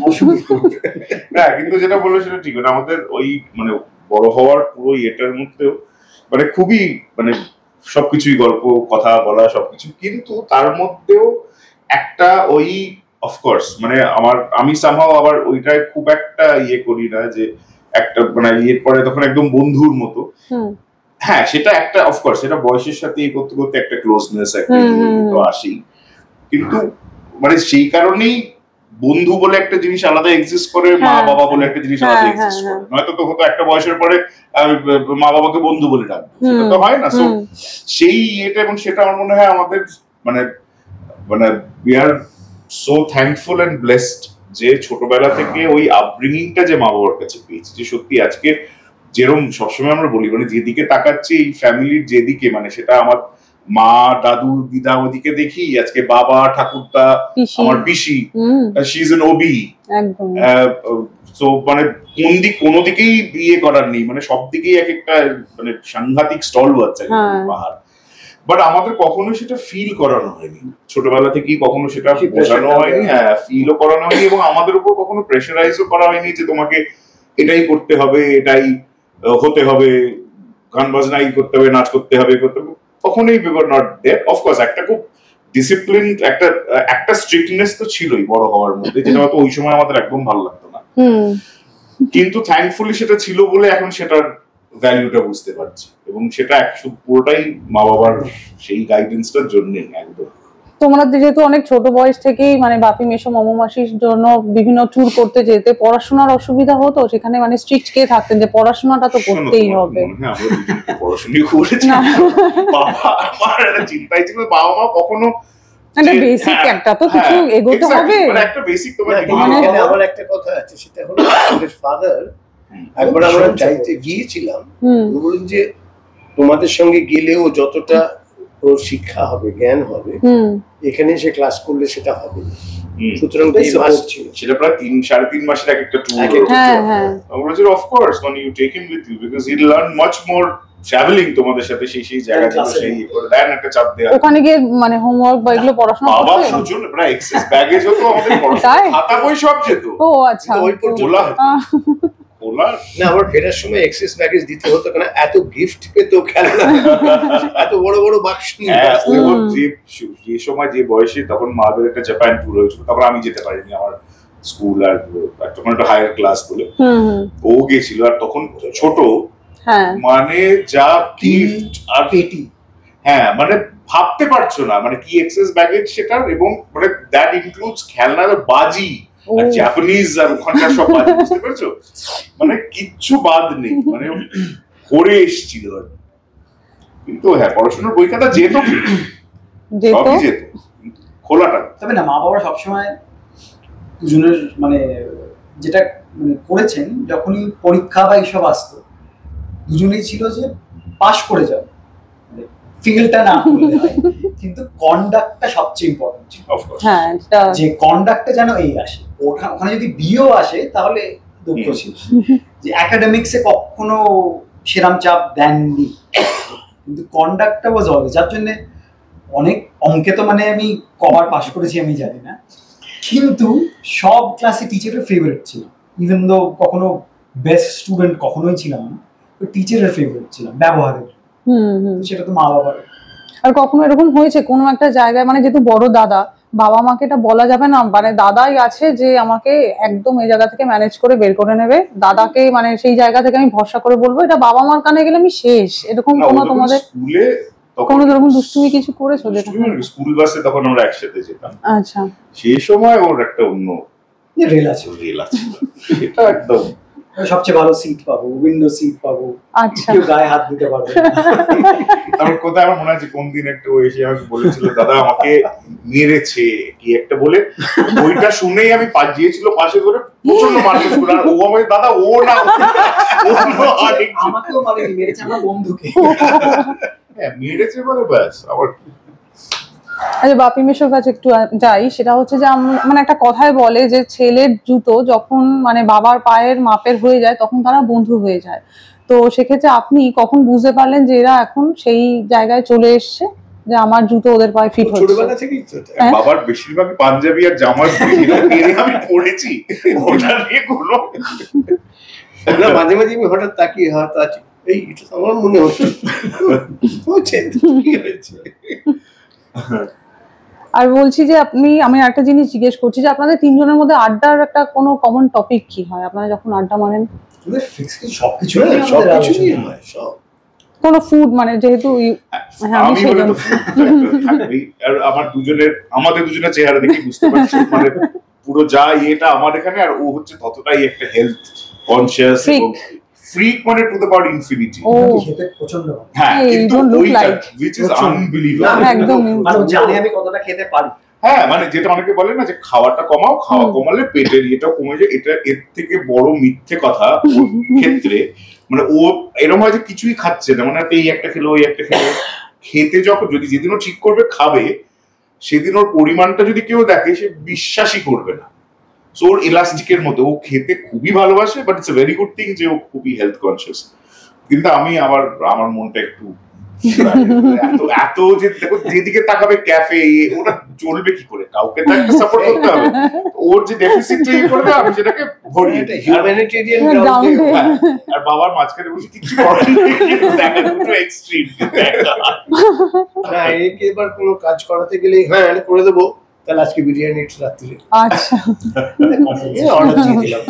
S4: অসুবিধা।
S3: হ্যাঁ, কিন্তু যেটা বললো সেটা ঠিক, মানে আমাদের ওই মানে বড় হওয়ার পুরো এটার মধ্যেও মানে খুবই মানে সবকিছুই গল্প কথা বলা সবকিছু, কিন্তু তার মধ্যেও একটা ওই অফকোর্স মানে আমি সামহাও আবার ওইটাই খুব একটা করি না যে একটা মানে ইয়ের পরে তখন একদম বন্ধুর মতো। হ্যাঁ সেটা একটা অফকোর্স সেটা বয়সের সাথে করতে করতে একটা ক্লোজনেস একটা তো আসেই, কিন্তু মানে সেই কারণেই বন্ধু বলে একটা জিনিস আলাদা এক্সিস্ট করে, মা বাবা বলে একটা জিনিস আলাদা এক্সিস্ট করে। নয়তো তো হতো একটা বয়সের পরে মা বাবাকে বন্ধু বলে ডাকবো, সেটা তো হয় না। সেই এটা এবং সেটা আমার মনে হয় আমাদের মানে মানে we are so thankful and blessed যে ছোটবেলা থেকে ওই আপব্রিঙ্গিংটা যে মা বাবার কাছে পেয়েছি, যে সত্যি আজকে যেরকম সবসময় আমরা বলি মানে যেদিকে তাকাচ্ছি এই ফ্যামিলির যেদিকে মানে সেটা আমার মা দাদু দিদা ওদিকে দেখি, আজকে বাবা ঠাকুরদা আমার পিসি শি ইজ এন ওবি একদম, তো মানে কোনো দিকেই বিয়ে করার নেই, মানে সব দিকেই এক একটা মানে সাংঘাতিক স্টল হচ্ছে পাহাড়। বাট আমাদের কখনো সেটা ফিল করানো হয়নি ছোটবেলা থেকেই, কখনো সেটা বোঝানো হয়নি, হ্যাঁ ফিলও করানো হয়নি, এবং আমাদের উপর কখনো প্রেশারাইজও করা হয়নি যে তোমাকে এটাই করতে হবে, এটাই হতে হবে, গান বাজনাই করতে হবে, নাচ করতে হবে, কখনোই we were not there. Of course একটা খুব ডিসিপ্লিন একটা স্ট্রিক্টনেস তো ছিলই বড় হওয়ার মধ্যে, যেটা হয়তো ওই সময় আমাদের একদম ভালো লাগতো না, কিন্তু থ্যাঙ্কফুলি সেটা ছিল বলে এখন সেটার ভ্যালুটা বুঝতে পারছি, এবং সেটা পুরোটাই মা বাবার সেই গাইডেন্সটার জন্যই একদম।
S1: তোমরা যেহেতু অনেক ছোট বয়স থেকেই মানে বাপি মেশো মামু মাসির জন্য বিভিন্ন ট্যুর করতে যেতে, পড়াশোনার অসুবিধা হতো সেখানে? মানে স্ট্রিক্ট কে থাকতেন যে পড়াশোনাটা তো করতেই হবে?
S3: হ্যাঁ আমরা দুজনে পড়াশোনা করেছি, বাবা আমার একটা চিন্তাই ছিল বাবা মা কখনো
S1: একটা বেসিক একটা তো কিছু এগোতে হবে,
S3: মানে একটা বেসিক তোমার
S2: আমার একটা কথা আছে, সেটা হলো আমাদের ফাদার একবার আমরা চাইতে গিয়েছিলাম, বলুন যে তোমাদের সঙ্গে গেলেও যতটা ওর শিক্ষা হবে জ্ঞান হবে এখানে সে ক্লাস করলে সেটা হবে না, সুতরাং
S3: সেটা প্রায় 3-3.5 মাসের এক একটা ট্যুর। আমরা বলেছি অফকোর্স মানে you take him with you because he learn much more travelling তোমাদের সাথে সেই জায়গাগুলো সেই করে দেন একটা চাপ দেয়া, ওখানে গিয়ে মানে হোমওয়ার্ক বা এগুলো পড়াশোনা করতে বাবা সুজন প্রায় এক্সেস ব্যাগেজ হতো আমাদের, পড়াশোনা খাতা বই সব যেত। ও আচ্ছা, ওই পড়লা
S2: না আমার ফেরার সময় এক্সেস ব্যাগেজ দিতে হতো, কারণ এত গিফট পেতো খেলনা, এত বড় বড় বাক্স নিয়ে।
S3: যে সময় যে বয়সে তখন মাদের একটা জাপান ট্যুর হয়েছিল, তখন আমি যেতে পারিনি, আমার স্কুল আর তখন একটা হায়ার ক্লাস বলে ও গেছিল, আর তখন ছোট মানে যা গিফট আর পেটি, হ্যাঁ মানে ভাবতে পারছো না মানে কি এক্সেস ব্যাগেজ সেটা, এবং মানে দ্যাট ইনক্লুডস খেলনার বাজি আর জাপানিজ আর ওখানকার সব বাজি, বুঝতে পারছো মানে কিচ্ছু বাদ নেই, মানে ঘুরে এসেছিল। কিন্তু হ্যাঁ পড়াশোনার বই খাতা যেত খোলাটা,
S4: তবে না মা বাবা সবসময় দুজনের মানে যেটা মানে করেছেন, যখনই পরীক্ষা বা এইসব আসতো দুজনেই ছিল যে পাশ করে যাও, ফিলটা না করলে হয়, কিন্তু কন্ডাক্টটা সবচেয়ে ইম্পর্টেন্ট ছিল। যে কন্ডাক্টটা যেন এই আসে, ওখানে যদি বিও আসে তাহলে দুঃখ ছিল, যে একাডেমিক্সে কখনো সেরাম চাপ দেননি, কিন্তু কন্ডাক্টটা ওয়াজ অলওয়েজ, যার জন্য অনেক অঙ্কে তো মানে আমি কবার পাস করেছি আমি জানি না, কিন্তু সব ক্লাসে টিচারের ফেভারিট ছিল, ইভেন দো কখনো বেস্ট স্টুডেন্ট কখনোই ছিলাম না, তো টিচারের ফেভারিট ছিলাম ব্যবহারের, সেটা তো মা বাবার।
S1: আর কখনো এরকম হয়েছে কোনো একটা জায়গায় মানে যেহেতু বড় দাদা, বাবা মাকে এটা বলা যাবে না, মানে দাদাই আছে যে আমাকে একদম এই জায়গা থেকে ম্যানেজ করে বের করে নেবে, দাদাকে মানে সেই জায়গা থেকে আমি ভরসা করে বলবো, এটা বাবা মার কানে গেলে আমি শেষ, এরকম কোনো তোমাদের
S3: স্কুলে
S1: কোনো রকম দুষ্টুমি কিছু করেছো?
S3: স্কুল বাসে তখন আমরা একসাথে যেতাম,
S1: আচ্ছা
S3: সেই সময় ওর একটা অন্য
S4: রেল আছে,
S3: এটা একদম
S4: সবচেয়ে ভালো সিট পাবো, উইন্ডো সিট পাবো,
S1: আচ্ছা
S4: কেউ গায়ে হাত দিতে পারবে না।
S3: তারপর কোথায় আমার মনে আছে কোন দিন একটু এসে আমাকে বলেছিল দাদা আমাকে মেরেছে কি একটা বলে, ওইটা শুনেই আমি গিয়েছিল পাশে ধরে প্রচন্ড মারপিট করে, আর ও আমাকে দাদা ও না
S4: আমাকেও মারেনি, মেরেছে আমার বন্ধুকে,
S3: হ্যাঁ মেরেছে বলে ব্যাস। আবার
S1: আচ্ছা বাপি মেশোর কাছে একটু যাই, সেটা হচ্ছে যে মানে একটা কথায় বলে যে ছেলের জুতো যখন মানে বাবার পায়ের মাপের হয়ে যায় তখন তারা বন্ধু হয়ে যায়, তো সেক্ষেত্রে আপনি কখন বুঝতে পারলেন যে এরা এখন সেই জায়গায় চলে এসছে যে আমার জুতো ওদের পায়ে ফিট হচ্ছে?
S2: ছোটবেলা থেকেই তো
S3: বাবার বেশিরভাগ পাঞ্জাবি আর জামার আমি পড়েছি, ওটা নিয়ে কোনো
S2: না, মাঝে মাঝে আমি হঠাৎ তাকিয়ে হাত আছে এই এটা আমার মনে হচ্ছে কি হয়েছে।
S1: আর বলছি যে আমি একটা জিনিস জিজ্ঞেস করছি যে আপনাদের তিনজনের মধ্যে আড্ডার একটা কোনো কমন টপিক কি হয় আপনারা যখন আড্ডা মারেন?
S4: সবকিছু
S2: হয় সব।
S1: কোনো ফুড মানে যেহেতু হ্যাঁ আমি
S3: আমি বলে তো থাকবেই। আর আমাদের দুজনের চেহারা দেখে বুঝতে পারছি মানে পুরো যা এটা আমার এখানে, আর ও হচ্ছে ততটাই একটা হেলথ কনসিয়াস এবং ফ্রিক মানে টু দ্য পাওয়ার ইনফিনিটি।
S4: খেতে পছন্দ করে।
S3: হ্যাঁ
S1: Hey,
S3: কিন্তু
S1: you don't look
S3: ওইটা
S1: like-
S3: which is
S4: প্রচন্ড।
S3: unbelievable।
S1: একদম
S4: মানে জানি আমি কতটা খেতে পারি।
S3: হ্যাঁ মানে যেটা অনেকে বলে না যে খাওয়াটা কমাও, খাওয়া কমালে পেটের ইয়েটাও কমে যায়, এটা এর থেকে বড় মিথ্যে কথা ওর ক্ষেত্রে। মানে ও এরকম হয় যে কিছুই খাচ্ছে না, মানে এই একটা খেলো ওই একটা খেলো, খেতে যখন যদি যেদিন ও ঠিক করবে খাবে সেদিন ওর পরিমাণটা যদি কেউ দেখে সে বিশ্বাসই করবে না। সো ওর ইলাস্টিকের মতো, ও খেতে খুবই ভালোবাসে, but it's a very good thing যে ও খুবই হেলথ কনসিয়াস। কিন্তু আমার মনটা একটু এত এত যে দেখো যেদিকে তাকাবে ক্যাফে ওটা চলবে কি করে, কাউকে তো একটা সাপোর্ট করতে হবে। ওর যে ডেফিসিটটা ইয়ে করবে আমি সেটাকে ভরি।
S2: এটা হিউম্যানিটেরিয়ান
S3: আর বাবার মাঝখানে বসে কিছু করেনি, দেখা দুটো এক্সট্রিম।
S2: না একে এবার কোনো কাজ করাতে গেলেই হ্যাঁ করে দেবো, তাহলে আজকে বিরিয়ানি রাত্রে
S1: আচ্ছা
S2: অর্ডার দিয়ে দিলাম।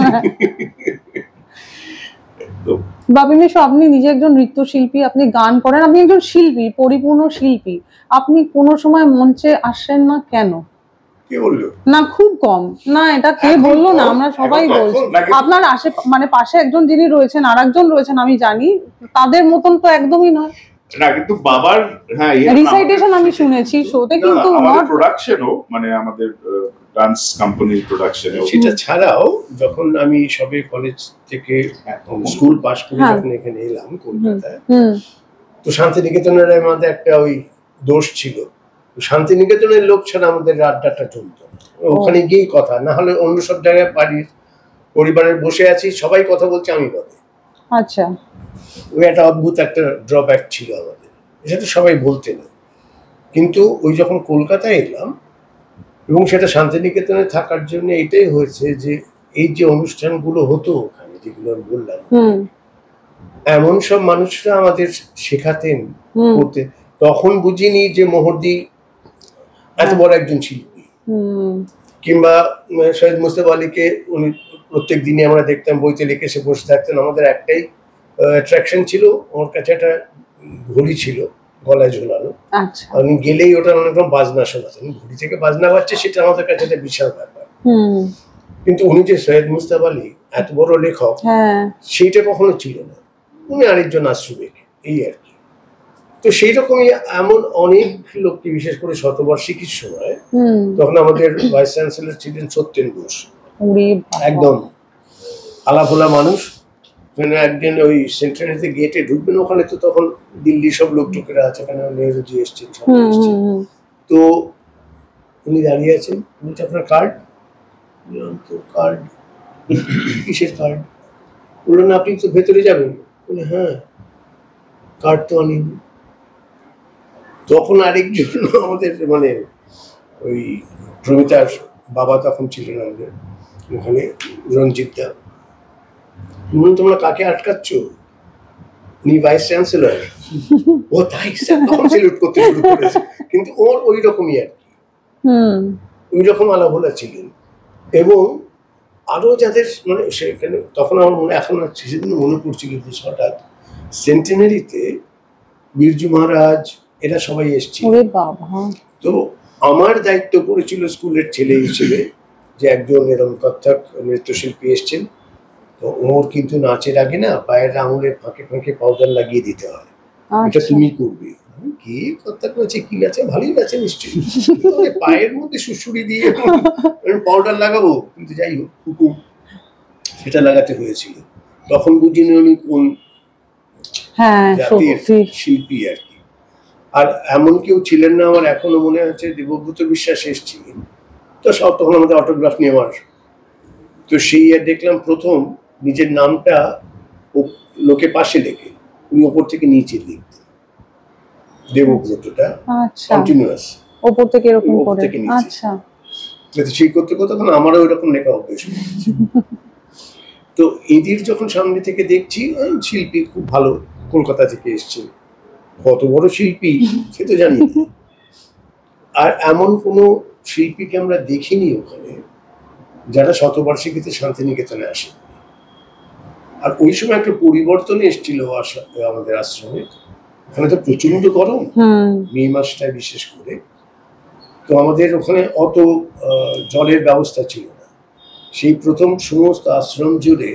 S1: বাপি মিশু, আপনি নিজে একজন নৃত্যশিল্পী, আপনি গান করেন, আপনি একজন শিল্পী, পরিপূর্ণ শিল্পী, আপনি কোনো সময় মঞ্চে আসেন না কেন?
S2: কে বললো?
S1: না খুব কম, না এটা কে
S2: এখন
S1: বললো না,
S2: কম,
S1: আমরা সবাই
S2: এখন
S1: বলছি।
S2: কখন লাগে?
S1: আপনার মানে পাশে একজন যিনি রয়েছেন আর একজন রয়েছেন আমি জানি, তাদের মতন তো একদমই নয়।
S3: না কিন্তু বাবার হ্যাঁ
S1: রিসাইটেশন আমি শুনেছি শোতে, কিন্তু
S3: আমাদের
S1: নট
S3: প্রোডাকশনও মানে আমাদের ডান্স কোম্পানির প্রোডাকশনে
S2: সেটা ছাড়াও যখন আমি সবে কলেজ থেকে স্কুল পাশ করে
S1: হ্যাঁ।
S2: যখন এখানে এলাম কলকাতায়,
S1: হুম
S2: তো শান্তিনিকেতনের আমাদের একটা ওই দোষ ছিল, শান্তিনিকেতনের লোক ছাড়া আমাদের আড্ডাটা চলতো ওখানে গিয়েই কথা, না হলে অন্য সব জায়গায় বাড়ির পরিবারের বসে আছি সবাই কথা বলছে আমি বলে,
S1: আচ্ছা
S2: ওই একটা অদ্ভুত একটা ড্রব্যাক ছিল আমাদের, সেটা সবাই বলতে না। কিন্তু ওই যখন কলকাতায় এলাম এবং সেটা শান্তিনিকেতনে থাকার জন্য এটাই হয়েছে যে এই যে অনুষ্ঠানগুলো হতো ওখানে যেগুলো আমি বললাম,
S1: হুম
S2: এমন সব মানুষরা আমাদের শেখাতেন
S1: হুম
S2: করতে, তখন বুঝিনি যে মোহরদি এত বড় একজন শিল্পী,
S1: হুম
S2: কিংবা সৈয়দ মুস্তাফা আলীকে উনি প্রত্যেক দিনই আমরা দেখতাম বইতে লিখে সে বসে থাকতেন। আমাদের একটাই অ্যাট্রাকশন ছিল, ওর কাছে একটা ঘড়ি ছিল গলায় ঝোলানো,
S1: আচ্ছা
S2: আমি গেলেই ওটা অনেক রকম বাজনা শোনাতেন, ঘড়ি থেকে বাজনা বাজছে সেটা আমাদের কাছে একটা বিশাল ব্যাপার।
S1: হুম
S2: কিন্তু উনি যে সৈয়দ মুস্তাফা আলী এত বড় লেখক
S1: হ্যাঁ
S2: সেইটা কখনো ছিল না, উনি আরেকজন আশ্রবেক এই আর কি। তো সেই রকমই এমন অনেক লোককে, বিশেষ করে শতবার্ষিকীর সময়
S1: হুম
S2: তখন আমাদের ভাইস চ্যান্সেলর ছিলেন সত্যেন ঘোষ,
S1: ওরে বাবা।
S2: একদম আলাফোলা মানুষ। একদিন ওই সেন্ট্রালিতে গেটে ঢুকবেন, ওখানে তো তখন দিল্লি সব লোক ঢুকেরা আছে, ওখানে নেহরুজি এসছেন সব
S1: হুম
S2: এসছেন,
S1: হুম হুম
S2: তো উনি দাঁড়িয়ে আছেন, বলছে আপনার কার্ড? তো কার্ড কিসের কার্ড? বললেন আপনি তো ভেতরে যাবেন। বলে হ্যাঁ কার্ড তো আনি। তখন আরেকজন আমাদের মানে ওই প্রমিতার বাবা তখন ছিলেন আমাদের ওখানে, রঞ্জিত দা, বলুন তোমরা কাকে আটকাচ্ছ? উনি ভাইস চ্যান্সেলর। ও তাই স্যার, তখন সেলুট করতে শুরু করেছে। কিন্তু ওর ওই রকমই আর কি,
S1: হুম
S2: ওই রকম আলাভোলা ছিলেন। এবং আরো যাদের মানে সেখানে তখন আমার মনে, এখন সেদিন মনে পড়ছিল যে হঠাৎ সেন্টেনারিতে বিরজু মহারাজ এরা সবাই এসেছিল।
S1: ওরে বাবা।
S2: তো আমার দায়িত্ব পড়েছিল স্কুলের ছেলে হিসেবে যে একজন এরকম কত্থক নৃত্যশিল্পী এসছেন, তো ওর কিন্তু নাচের আগে না পায়ের আঙুলের ফাঁকে ফাঁকে পাউডার লাগিয়ে দিতে হয়, এটা
S1: আচ্ছা
S2: তুমি করবে। কি কত্থক নাচে কি নাচে, ভালোই নাচে নিশ্চয়ই, তবে পায়ের মধ্যে সুড়সুড়ি দিয়ে পাউডার লাগাবো, কিন্তু যাই হোক হুকুম সেটা লাগাতে হয়েছিল। তখন বুঝিনি উনি কোন
S1: হ্যাঁ
S2: জাতির
S1: সত্যি।
S2: শিল্পী আর কি। আর এমন কেউ ছিলেন না, আমার এখনো মনে আছে দেবব্রত বিশ্বাস এসেছিলেন, তো সব তখন আমাদের অটোগ্রাফ নেওয়ার, তো সেই দেখলাম প্রথম নিজের নামটা লোকে পাশে লেখে, উনি ওপর থেকে নিচে লিখতেন দেবব্রতটা
S1: আচ্ছা
S2: কন্টিনিউয়াস,
S1: ওপর থেকে এরকম
S2: ওপর
S1: করে,
S2: থেকে নিচে।
S1: আচ্ছা
S2: সেই করতে করতে তখন আমারও ওইরকম লেখা অভ্যেস হয়ে গেছে। তো এদের যখন সামনে থেকে দেখছি শিল্পী খুব ভালো, কলকাতা থেকে এসছে, কত বড় শিল্পী সে তো জানি না। আর এমন কোনো শিল্পীকে আমরা দেখিনি ওখানে যারা শতবার্ষিকীতে শান্তিনিকেতনে আসে। আর ওই সময় একটা পরিবর্তন এসেছিল আমাদের আশ্রমে। ওখানে তো প্রচন্ড গরম, মে মাসটায় বিশেষ করে। তো আমাদের ওখানে অত জলের ব্যবস্থা ছিল না। সেই প্রথম সমস্ত আশ্রম জুড়ে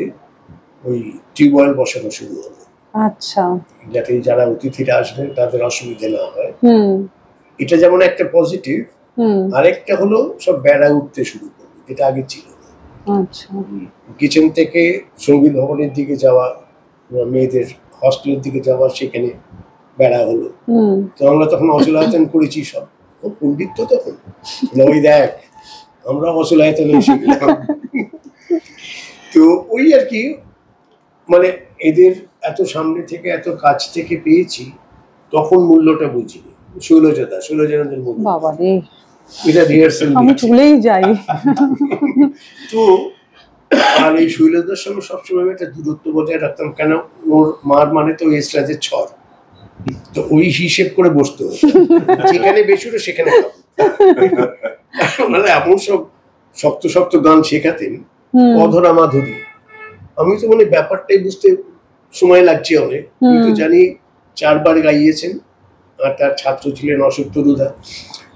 S2: ওই টিউবওয়েল বসানো শুরু হলো।
S1: আচ্ছা,
S2: যাতে যারা অতিথিরা আসবেন তাদের অসুবিধা না হয়। এটা যেমন একটা পজিটিভ, আরেকটা হলো সব বেড়া উঠতে শুরু করলো, যেটা আগে ছিল না।
S1: আচ্ছা,
S2: কিচেন থেকে সঙ্গীত ভবনের দিকে যাওয়া, মেয়েদের হস্টেলের দিকে যাওয়া, সেখানে বেড়া হলো। তো আমরা তখন অচলায়তন করেছি সব। ও পণ্ডিত তো তখন, ওই দেখ আমরা অচলায়তনে এসে গেলাম। তো ওই আর কি, মানে এদের এত সামনে থেকে এত কাছ থেকে পেয়েছি, তখন মূল্যটা বুঝিনি। শৈলজাদের মূল্য,
S1: বাবা রে,
S2: এটা রিহার্সাল
S1: আমি চলেই যাই।
S2: তো আর এই শৈলজার সঙ্গে সবসময় একটা দূরত্ব বজায় রাখতাম, কেন ওর মার মানে তো এসরাজের ছড়, তো ওই হিসেব করে বসতে হতো, যেখানে বেসুরো সেখানে মানে এমন সব শক্ত শক্ত গান শেখাতেন, অধরা মাধুরী। আমি তো মানে ব্যাপারটাই বুঝতে সময় লাগছে অনেক, কিন্তু জানি 4 বার গাইয়েছেন। আর তার ছাত্র ছিলেন অশোক তরুদা।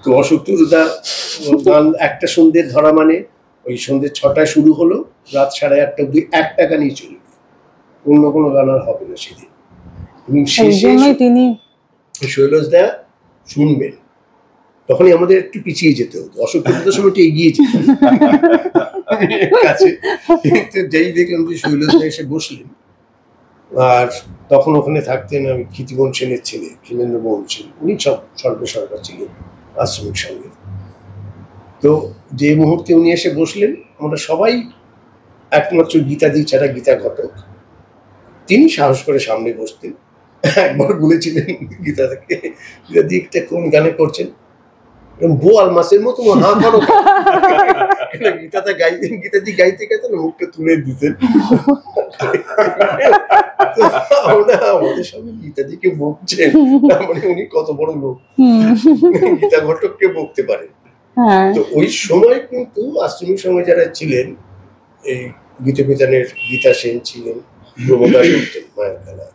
S2: তো অশোক তরুদা গান একটা সন্ধ্যে ধরা মানে ওই সন্ধ্যে 6টায় শুরু হলো, রাত 8:30 অব্দি একটা গানই চলবে, অন্য কোনো গান আর হবে না সেদিন। এবং শেষে
S1: তিনি
S2: শৈলজদা শুনবেন, তখনই আমাদের একটু পিছিয়ে যেতে হতো, অশোক তরুদার সময় একটু এগিয়ে যেত কাছে। যেই দেখলাম যে শৈলজদা এসে বসলেন, আর তখন ওখানে থাকতেন আমি ক্ষিতিমোহন সেনের ছেলে ক্ষীণেন্দ্র মোহন সেন, উনি সব সর্বসর্বা ছিলেন আশ্রমিক সঙ্গে। তো যে মুহূর্তে উনি এসে বসলেন, আমরা সবাই একমাত্র গীতাদি ছাড়া গীতা ঘটক, তিনি সাহস করে সামনে বসতেন। একবার বলেছিলেন গীতাদিকে, গীতাদি একটা কোন গানে করছেন, বোয়াল মাছের মতো হা করো। গীতাটা গাইতেন, গীতাদি গাইতে গাইতেন মুখটা তুলে দিতেন। আমাদের সঙ্গে গীতাদিকে বকছেন, মানে উনি কত বড় লোক, গীতা ঘটককে বকতে পারেন। তো ওই সময় কিন্তু আশ্রমিক সঙ্গে যারা ছিলেন, এই গীতবিতানের গীতা সেন ছিলেন, প্রমোদা করতেন মায়ের খেলা,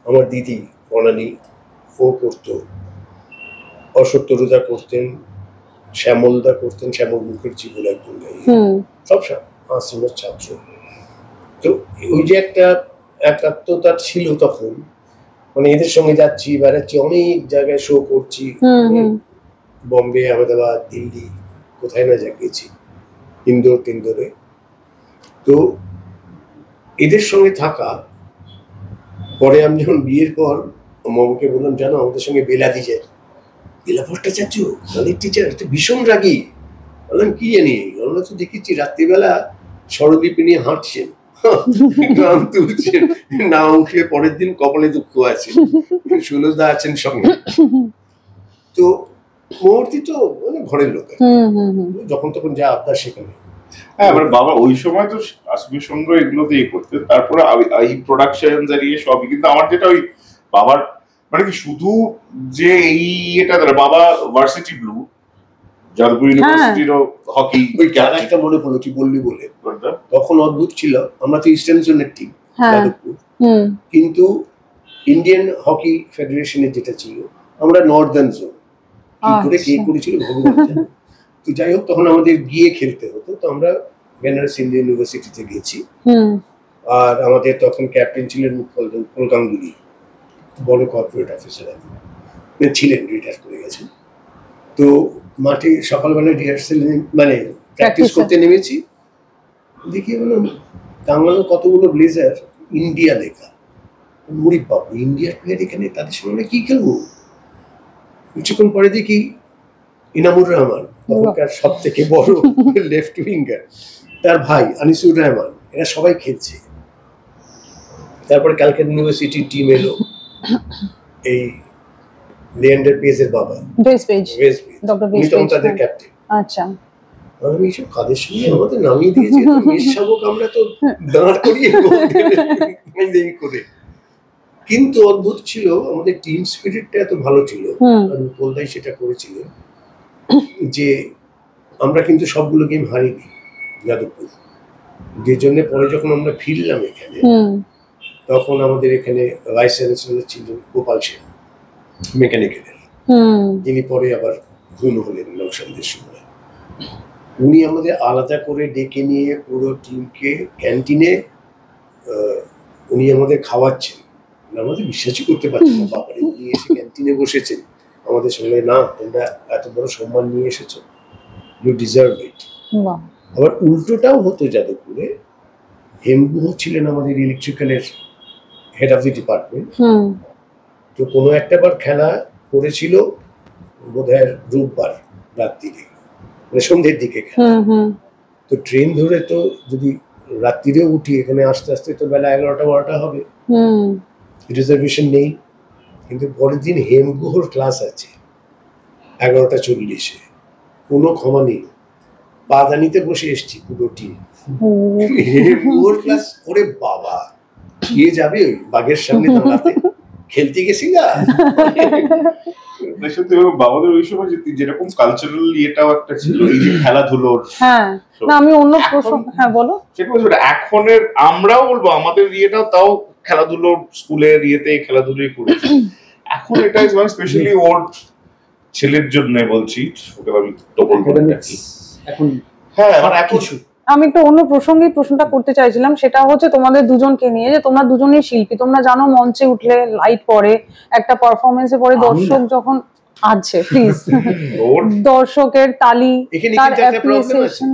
S2: আমার দিদি বনানী ও করতো, অশোক তরুদা করতেন, শ্যামলদা করতেন, শ্যামল মুখার্জি বলে একজন গাইয়ে, সব আশ্রমের ছাত্র। তো ওই যে একটা একাত্মতা ছিল তখন, মানে এদের সঙ্গে যাচ্ছি বেড়াচ্ছি, অনেক জায়গায় শো করছি, বম্বে, আহমেদাবাদ, দিল্লি, কোথায় না গেছি, ইন্দোরে। তো এদের সঙ্গে থাকা পরে আমি যখন বিয়ের পর মামাকে বললাম, জানো আমাদের সঙ্গে বেলাদি যায়, বেলা ভট্টাচার্য গানের টিচার, একটা ভীষণ রাগী। বললাম কি জানি, আমরা তো দেখেছি রাত্রিবেলা স্বরলিপি নিয়ে হাঁটছেন, গান তুলছেন, না উঠলে পরের দিন কপালে দুঃখ আছে, সুলজদা আছেন সঙ্গে। তো মূর্তি তো মানে ঘরের লোক, যখন তখন যা আবদার সেখানে।
S3: হ্যাঁ, মানে বাবা ওই সময় তো আশ্রমিক সংঘ এগুলোতে করতেন, তারপরে এই প্রোডাকশন জারিয়ে সবই। কিন্তু আমার যেটা ওই বাবার মানে কি শুধু যে এই এটা বাবা ভার্সিটি ব্লু, যাদবপুর ইউনিভার্সিটিরও হকি,
S2: ওই খেলা একটা মনে পড়লো কি বললি বলে, তখন অদ্ভুত ছিল, আমরা তো ইস্টার্ন জোনের টিম যাদবপুর, কিন্তু ইন্ডিয়ান হকি ফেডারেশনের যেটা ছিল আমরা নর্দার্ন জোন। কি করে কে করেছিল ভগবান জানে। তো যাই হোক, তখন আমাদের গিয়ে খেলতে হতো, তো আমরা বেনারস হিন্দু ইউনিভার্সিটিতে গেছি। আর আমাদের তখন ক্যাপ্টেন ছিলেন উৎপল গাঙ্গুলি, বড় কর্পোরেট অফিসার ছিলেন, রিটায়ার করে গেছেন। তো মাঠে সকালবেলা রিহার্সাল মানে প্র্যাকটিস করতে নেমেছি, দেখি টাঙানো কতগুলো ব্লেজার, ইন্ডিয়া লেখা। মুড়ি বাবু, ইন্ডিয়ার প্লেয়ার এখানে, তাদের সঙ্গে কি খেলবো? কিছুক্ষণ পরে দেখি ইনামুর রহমান, তখনকার সব থেকে বড় লেফট উইঙ্গার, তার ভাই আনিসুর রহমান, এরা সবাই খেলছে। তারপরে ক্যালকাটা ইউনিভার্সিটির টিম এলো, এই লিয়েন্ডার পেজের বাবা, উনি তখন তাদের ক্যাপ্টেন।
S1: আচ্ছা,
S2: আমি সব কাদের সঙ্গে আমাদের নামিয়ে দিয়েছে, মেষ শাবক আমরা তো দাঁড় করিয়ে করে। কিন্তু অদ্ভুত ছিল, আমাদের টিম স্পিরিটটা এত ভালো ছিল, আর উপলদাই সেটা করেছিল যে আমরা কিন্তু সবগুলো গেম হারিনি যাদবপুর, যে জন্য পরে যখন আমরা ফিরলাম এখানে, তখন আমাদের এখানে ভাইস চ্যান্সেলর ছিলেন গোপাল সেন মেকানিক্যালের, যিনি পরে আবার খুন হলেন নকশালদের সময়। উনি আমাদের আলাদা করে ডেকে নিয়ে পুরো টিমকে ক্যান্টিনে উনি আমাদের খাওয়াচ্ছেন, আমাদের বিশ্বাসই করতে পারছি না, বাবারে উনি এসে ক্যান্টিনে বসেছেন আমাদের সঙ্গে, না তোমরা এত বড় সম্মান নিয়ে এসেছো, ইউ ডিজার্ভ ইট। আবার উল্টোটাও হতো যাদবপুরে, হেমগুহ ছিলেন আমাদের ইলেকট্রিক্যালের হেড অফ দি ডিপার্টমেন্ট, তো কোনো একটা বার খেলা করেছিল বোধহয় রোববার রাত্রিরে, মানে সন্ধ্যের দিকে খেলা, তো ট্রেন ধরে তো যদি রাত্রিরেও উঠি এখানে আস্তে আস্তে তো বেলা 11টা-12টা হবে, রিজার্ভেশন নেই। কিন্তু পরের দিন হেমগুহর ক্লাস আছে 11টা 40-এ, কোনো ক্ষমা নেই, পাদানিতে বসে এসছি পুরো টিম, হেমগুহর ক্লাস। ওরে বাবা, কে যাবে ওই বাঘের সামনে দাঁড়াতে, খেলতে গেছি না।
S3: সত্যি বাবাদের ওই সময় যেরকম কালচারাল ইয়েটাও একটা ছিল, এই যে খেলাধুলোর।
S1: হ্যাঁ, না আমি অন্য প্রশ্ন, হ্যাঁ বলো।
S3: সেটা এখনের আমরাও বলবো আমাদের ইয়েটাও তাও খেলাধুলোর স্কুলের ইয়েতে খেলাধুলোই করেছি। এখন এটা ইজ স্পেশালি ওর ছেলের জন্য বলছি, ওকে আমি ডবল
S4: এখন
S3: হ্যাঁ মানে এখন
S1: আমি একটু অন্য প্রসঙ্গে প্রশ্নটা করতে চাইছিলাম, সেটা হচ্ছে তোমাদের দুজনকে নিয়ে, যে তোমরা দুজনেই শিল্পী, তোমরা জানো মঞ্চে উঠলে লাইট পড়ে, একটা পারফরমেন্সে পরে দর্শক যখন আছে প্লিজ দর্শকের তালি, তার অ্যাপ্রিসিয়েশন,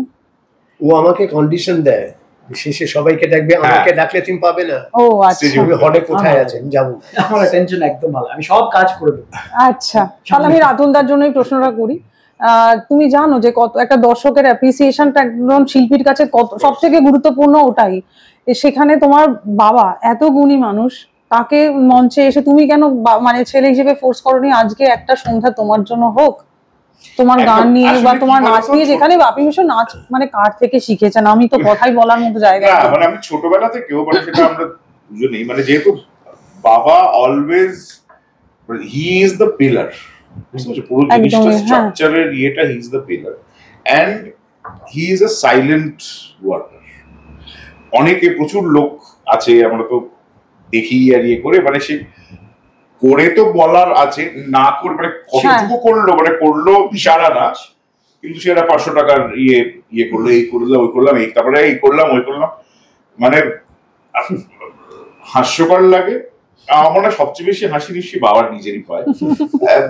S2: ও আমাকে কন্ডিশন দেয় শেষে সবাইকে ডাকবে, আমাকে ডাকলে তুমি পাবে না।
S1: ও আচ্ছা,
S2: হলে কোথায় আছেন যাবো,
S4: আমার টেনশন একদম ভালো, আমি সব কাজ করে দেব।
S1: আচ্ছা, তাহলে আমি রাতুলদার জন্যই প্রশ্নটা করি। তুমি জানো যে কত একটা দর্শকের অ্যাপ্রিসিয়েশনটা একজন শিল্পীর কাছে কত সব থেকে গুরুত্বপূর্ণ, ওটাই। সেখানে তোমার বাবা এত গুণী মানুষ, তাকে মঞ্চে এসে তুমি কেন মানে ছেলে হিসেবে ফোর্স করনি আজকে একটা সন্ধ্যা তোমার জন্য হোক, তোমার গান নিয়ে বা তোমার নাচ নিয়ে, যেখানে বাপি মিশন নাচ মানে কার থেকে শিখেছেন, আমি তো কথাই বলার মতো জায়গা
S3: না, মানে আমি ছোটবেলা থেকেও মানে সেটা আমরা দুজনেই, মানে যেহেতু বাবা always he is the pillar, পুরো জিনিসটা স্ট্রাকচারের ইয়েটা he is the pillar, and he is a silent worker. অনেকে প্রচুর লোক আছে আমরা তো দেখি আর ইয়ে করে, মানে সে করে তো বলার আছে, না করে মানে কতটুকু করলো, মানে করলো ইশারা না, কিন্তু সেটা 500 টাকার ইয়ে করলো, এই করলো ওই করলাম, এই তারপরে এই করলাম ওই করলাম, মানে হাস্যকর লাগে। আমার না সবচেয়ে বেশি হাসি নিশ্চয়ই বাবার নিজেরই পায়,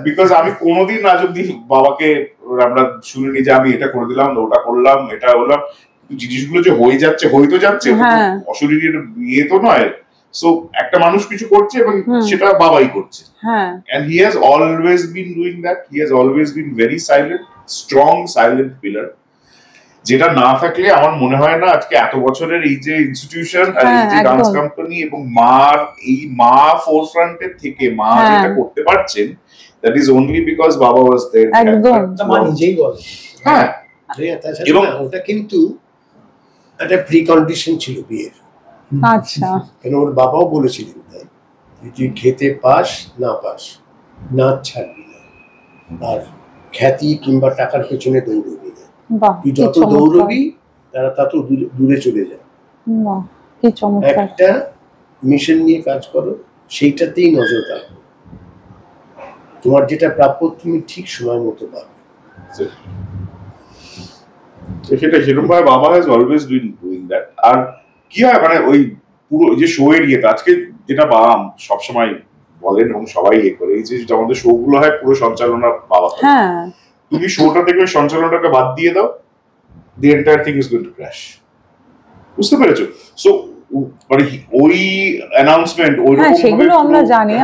S3: বিকজ আমি কোনোদিন আজ অব্দি বাবাকে আমরা শুনিনি যে আমি এটা করে দিলাম, ওটা করলাম, এটা হলাম, জিনিসগুলো যে হয়ে যাচ্ছে, হয়ে তো যাচ্ছে, অশরীরের ইয়ে তো নয়। সো একটা মানুষ কিছু করছে এবং সেটা বাবাই করছে, and he has always been doing that. He has always been very silent, strong silent pillar, যেটা না থাকলে আমার মনে হয় না আজকে এত বছরের এই যে ইনস্টিটিউশন আর এই যে ডান্স কোম্পানি এবং মার এই মা ফোরফ্রন্টের থেকে মা যেটা করতে পারছেন, that is only because বাবা was there.
S1: একদম
S2: মা নিজেই বলে। হ্যাঁ, এবং ওটা কিন্তু একটা প্রি কন্ডিশন ছিল বিয়ের।
S1: আচ্ছা,
S2: কেন ওর বাবাও বলেছিলেন তাই, তুই খেতে পাস না পাস, নাচ ছাড়বি না, আর খ্যাতি কিংবা টাকার পেছনে দৌড়বি না, তুই যত দৌড়বি তারা তত দূরে চলে যাবে। একটা মিশন নিয়ে কাজ করো, সেইটাতেই নজর রাখো, তোমার যেটা প্রাপ্য তুমি ঠিক সময় মতো পাবে।
S3: সেটা সেরকম ভাবে বাবা has always been doing that. আর কি হয় মানে ওই পুরো যে শো এর ইয়েতে আজকে যেটা বাবা সবসময় বলেন এবং সবাই ইয়ে করে, এই যে আমাদের শো গুলো হয় পুরো সঞ্চালনা বাবা, তুমি শোটা থেকে ওই সঞ্চালনাটাকে বাদ দিয়ে দাও, the entire thing is going to crash. বুঝতে পেরেছো? সো মানে ওই অ্যানাউন্সমেন্ট ওই
S1: সেগুলো আমরা জানি,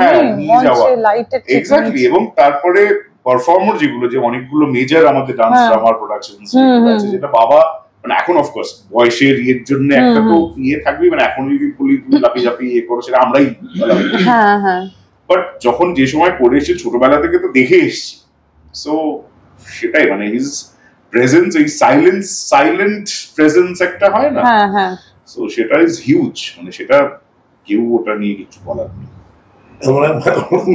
S1: মঞ্চে লাইটের
S3: এক্স্যাক্টলি, এবং তারপরে পারফর্মার যেগুলো, যে অনেকগুলো মেজর আমাদের ডান্স ড্রামার প্রোডাকশন আছে, যেটা বাবা মানে এখন অফকোর্স বয়সের ইয়ের জন্য একটা তো ইয়ে থাকবেই, মানে এখন যদি পুলি লাপি ঝাপি ইয়ে করো সেটা আমরাই, বাট যখন যে সময় করে এসেছি ছোটবেলা থেকে তো দেখে এসেছি, সো সেটাই মানে হিজ প্রেজেন্স, এই সাইলেন্ট প্রেজেন্স একটা হয় না, সো সেটা ইজ হিউজ, মানে সেটা কেউ ওটা নিয়ে কিছু বলার নেই।
S2: আমার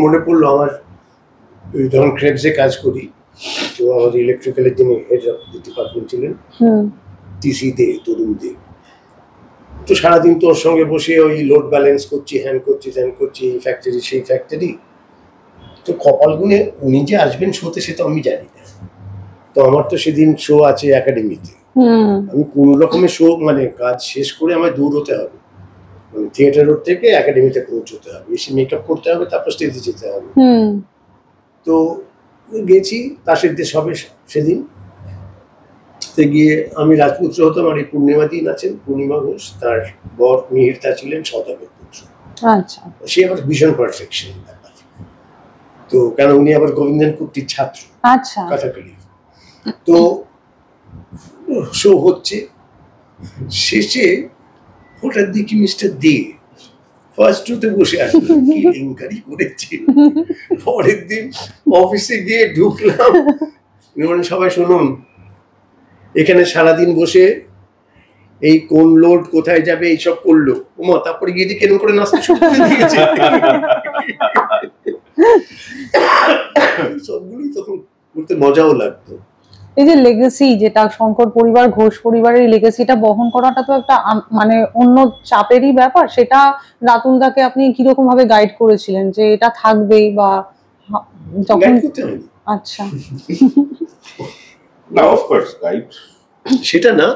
S2: মনে পড়লো আমার যখন ক্রেবসে কাজ করি, তো আমাদের ইলেকট্রিক্যালের যিনি হেড অফ ডিপার্টমেন্ট ছিলেন টিসি দে, তরুণ দে, তো সারাদিন তোর সঙ্গে বসে ওই লোড ব্যালেন্স করছি, হ্যান করছি, ত্যান করছি, এই ফ্যাক্টরি সেই ফ্যাক্টরি। তো কপাল গুনে উনি যে আসবেন শোতে সে তো আমি জানি না। তো আমার তো সেদিন শো আছে একাডেমিতে, আমি কোন রকমের শো মানে কাজ শেষ করে আমায় দূর হতে হবে, মানে থিয়েটার রোড থেকে একাডেমিতে পৌঁছতে হবে, এসে মেকআপ করতে হবে, তারপর স্টেজে যেতে হবে। তো গেছি, তাসের দেশ হবে সেদিন। গিয়ে আমি রাজপুত্র হতাম, আর এই পূর্ণিমা দিন আছেন, পূর্ণিমা ঘোষ, তার বর মিহিরতা ছিলেন সদাগর পুত্র।
S1: আচ্ছা,
S2: সে আবার ভীষণ পারফেকশন ব্যাপার। তো কেন উনি আবার গোবিন্দন কুট্টির ছাত্র,
S1: আচ্ছা,
S2: কথাকালি। তো শো হচ্ছে, শেষে হঠাৎ দেখি মিস্টার দে ফার্স্ট রোতে বসে আসলো, কি লিঙ্কারি করেছে। পরের দিন অফিসে গিয়ে ঢুকলাম, মানে সবাই শুনুন, এখানে সারাদিন বসে এই কোন লোড কোথায় যাবে এইসব করলো, ওমা তারপরে গিয়ে কেন করে নাস্তা শুরু করে দিয়েছে। সবগুলোই তখন করতে মজাও লাগতো।
S1: এই যে লেগেসি, যেটা শঙ্কর পরিবার, ঘোষ পরিবারের লেগেসিটা বহন করাটা তো একটা মানে অন্য চাপেরই ব্যাপার। সেটা রাতুলদাকে আপনি কিরকম ভাবে গাইড করেছিলেন যে এটা থাকবেই, বা যখন? আচ্ছা,
S3: না অফ কোর্স গাইড
S2: সেটা না,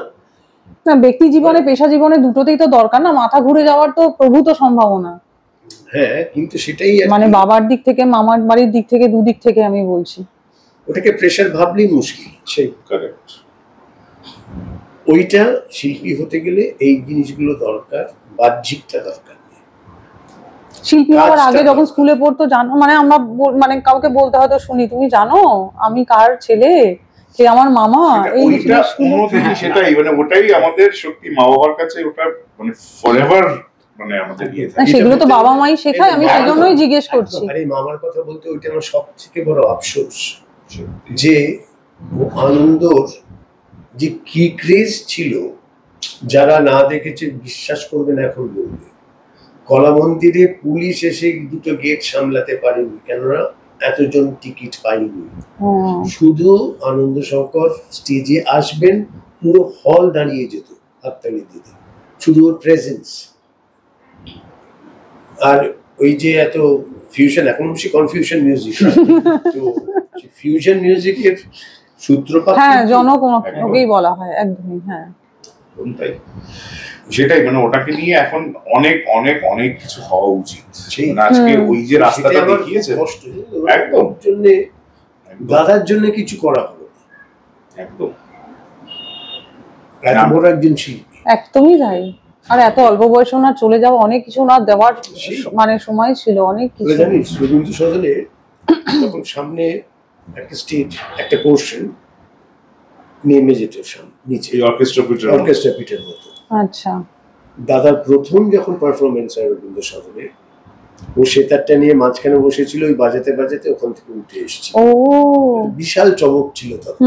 S1: না ব্যক্তি জীবনে পেশা জীবনে দুটোতেই তো দরকার না, মাথা ঘুরে যাওয়ার তো প্রভূত সম্ভাবনা।
S2: হ্যাঁ, কিন্তু সেটাই
S1: মানে বাবার দিক থেকে, মামার বাড়ির দিক থেকে, দুদিক থেকে আমি বলছি।
S2: ওটাকে প্রেশার ভাবলেই মুশকিল। সেই
S3: কারেক্ট,
S2: ওইটা শিল্পী হতে গেলে এই জিনিসগুলো দরকার, বাহ্যিকটা দরকার নেই।
S1: শিল্পী হওয়ার আগে যখন স্কুলে পড়তো, জানো মানে আমরা মানে কাউকে বলতে হয়তো শুনি, তুমি জানো আমি কার ছেলে, সে আমার মামা, এই
S3: সেটাই মানে ওটাই আমাদের সত্যি মা বাবার কাছে ওটা মানে ফরএভার, মানে আমাদের ইয়ে থাকে।
S1: সেগুলো তো বাবা মাই শেখায়, আমি সেজন্যই জিজ্ঞেস করছি।
S2: আরে মামার কথা বলতে ওইটা আমার সবথেকে বড় আফসোস, যে আনন্দর যে কি ক্রেজ ছিল, যারা না দেখেছে বিশ্বাস করবেন এখন বলবে। কলা মন্দিরে পুলিশ এসে দুটো গেট সামলাতে পারেনি, কেননা এতজন টিকিট পাইনি। শুধু আনন্দ শঙ্কর স্টেজে আসবেন, পুরো হল দাঁড়িয়ে যেত হাততালি দিতে, শুধু ওর প্রেজেন্স। আর ওই যে এত ফিউশন, এখন বেশি কনফিউশন মিউজিক, তো ফিউশন মিউজিকের সূত্রপাত,
S1: হ্যাঁ, জনককেই বলা হয় একদমই। হ্যাঁ,
S3: তাই সেটাই মানে ওটাকে নিয়ে এখন অনেক অনেক অনেক কিছু হওয়া উচিত। আজকে ওই যে রাস্তাটা দেখিয়েছে, একদম
S2: জন্য দাদার জন্য কিছু করা হলো না,
S3: একদম
S2: এত বড় একজন শিল্পী,
S1: একদমই তাই। আর এত অল্প বয়সে ওনার চলে যাওয়া, অনেক কিছু ওনার দেওয়ার মানে সময় ছিল, অনেক কিছু।
S2: জানিস রবীন্দ্র সদনে তখন সামনে একটা স্টেজ, একটা পোর্শন নেমে যেত নিচে, অর্কেস্ট্রা পিটের মতো।
S1: আচ্ছা,
S2: দাদার প্রথম যখন পারফরমেন্স হয় রবীন্দ্র সদনে, ও সেতারটা নিয়ে মাঝখানে বসেছিল, ওই বাজাতে বাজাতে ওখান থেকে উঠে এসেছিল।
S1: ও
S2: বিশাল চমক ছিল তখন।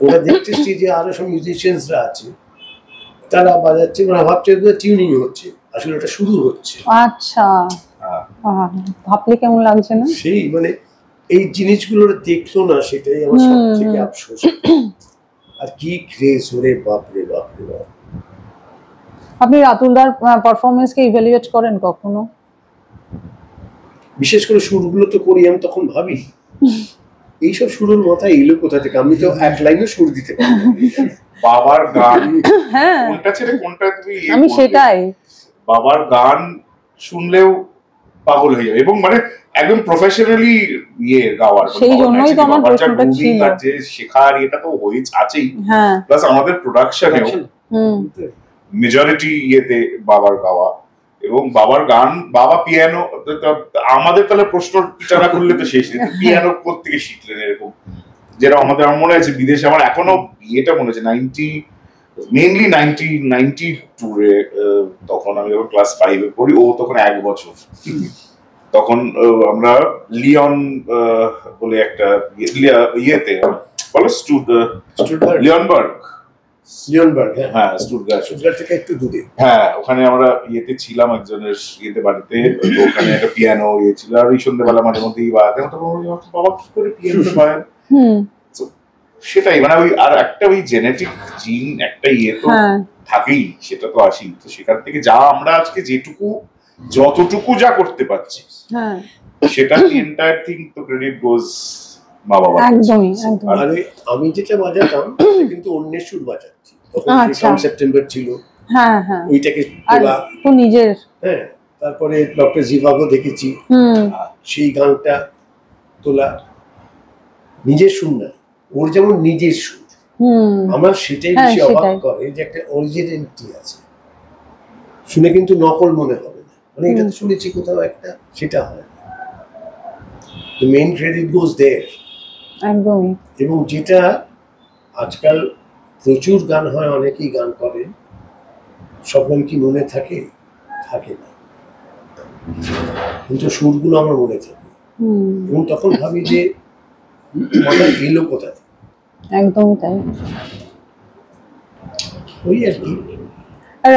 S2: ওরা দেখতেছি যে আরো সব মিউজিশিয়ানসরা আছে, তারা বাজাচ্ছে, ওরা ভাবছে টিউনিং হচ্ছে, আসলে ওটা শুরু হচ্ছে।
S1: আচ্ছা, ভাবলে কেমন লাগছে না?
S2: সেই মানে এই জিনিসগুলো দেখলো না, সেটাই আমার সব থেকে আফসোস। আর কি ক্রেজ, ওরে বাপরে বাপরে বাপ।
S1: আপনি রাতুলদার পারফরমেন্সকে ইভ্যালুয়েট করেন কখনো?
S2: বিশেষ করে সুরগুলো তো করি, আমি তখন ভাবি এইসব সুরের মাথায় এলো কোথা থেকে, আমি তো এক লাইনে সুর দিতে পারি।
S3: বাবার গান,
S1: হ্যাঁ
S3: কোনটা ছেড়ে কোনটা তুমি,
S1: আমি সেটাই,
S3: বাবার গান শুনলেও পাগল হয়ে যাবে, এবং মানে একদম প্রফেশনালি গাওয়ার,
S1: সেই জন্যই তো আমার প্রশ্নটা ছিল,
S3: যে শেখার এটা তো আছেই,
S1: হ্যাঁ,
S3: প্লাস আমাদের প্রোডাকশনেও মেজরিটি ইয়েতে বাবার গাওয়া, এবং বাবার গান, বাবা পিয়ানো, আমাদের তাহলে প্রশ্ন টিচাররা করলে তো শেষ নেই, পিয়ানো কোত্থেকে শিখলেন এরকম, যেটা আমাদের আমার মনে আছে বিদেশে, আমার এখনো বিয়েটা মনে আছে মেইনলি 92-এ, তখন আমি যখন ক্লাস 5-এ পড়ি, ও তখন 1 বছর, তখন আমরা লিওন বলে একটা ইয়েতে বলো লিওনবার্গ
S2: লিওনবার্গ, হ্যাঁ
S3: হ্যাঁ স্টুটগার্ট।
S2: সুটগার্ট থেকে একটু দূরে।
S3: হ্যাঁ ওখানে আমরা ইয়েতে ছিলাম একজনের ইয়েতে বাড়িতে, তো ওখানে একটা পিয়ানো ইয়ে ছিল, আর ওই সন্ধ্যেবেলা মাঝে মধ্যেই বাজাতে হতো, বাবা কি করে পিয়ানোটা বাজান। সেটাই মানে ওই আর একটা ওই জেনেটিক জিন একটা ইয়ে তো থাকেই, সেটা তো আসি। তো সেখান থেকে যা আমরা আজকে যেটুকু যতটুকু যা করতে পারছি সেটা এন্টায়ার থিং তো ক্রেডিট গোজ মা বাবা।
S1: একদমই।
S2: আর আমি যেটা বাজাতাম কিন্তু অন্যের সুর বাজাচ্ছি, তখন সেপ্টেম্বর ছিল, হ্যাঁ হ্যাঁ ওইটাকে তোলা
S1: তো নিজের,
S2: হ্যাঁ তারপরে ডক্টর জিভাগো দেখেছি, সেই গানটা তোলা নিজের সুর না, ওর যেমন নিজের সুর, আমার সেটাই বেশি অবাক করে যে একটা অরিজিনালিটি আছে, শুনে কিন্তু নকল মনে হবে না, মানে এটা তো শুনেছি কোথাও একটা, সেটা হয় না। The main credit goes there.
S1: একদমই।
S2: এবং যেটা আজকাল প্রচুর গান হয়, অনেকেই গান করেন, সব গান কি মনে থাকে? থাকে না, কিন্তু সুরগুলো আমার মনে থাকে, এবং তখন ভাবি যে মজা এলো কোথা থেকে।
S1: একদমই তাই।
S2: ওই আর কি।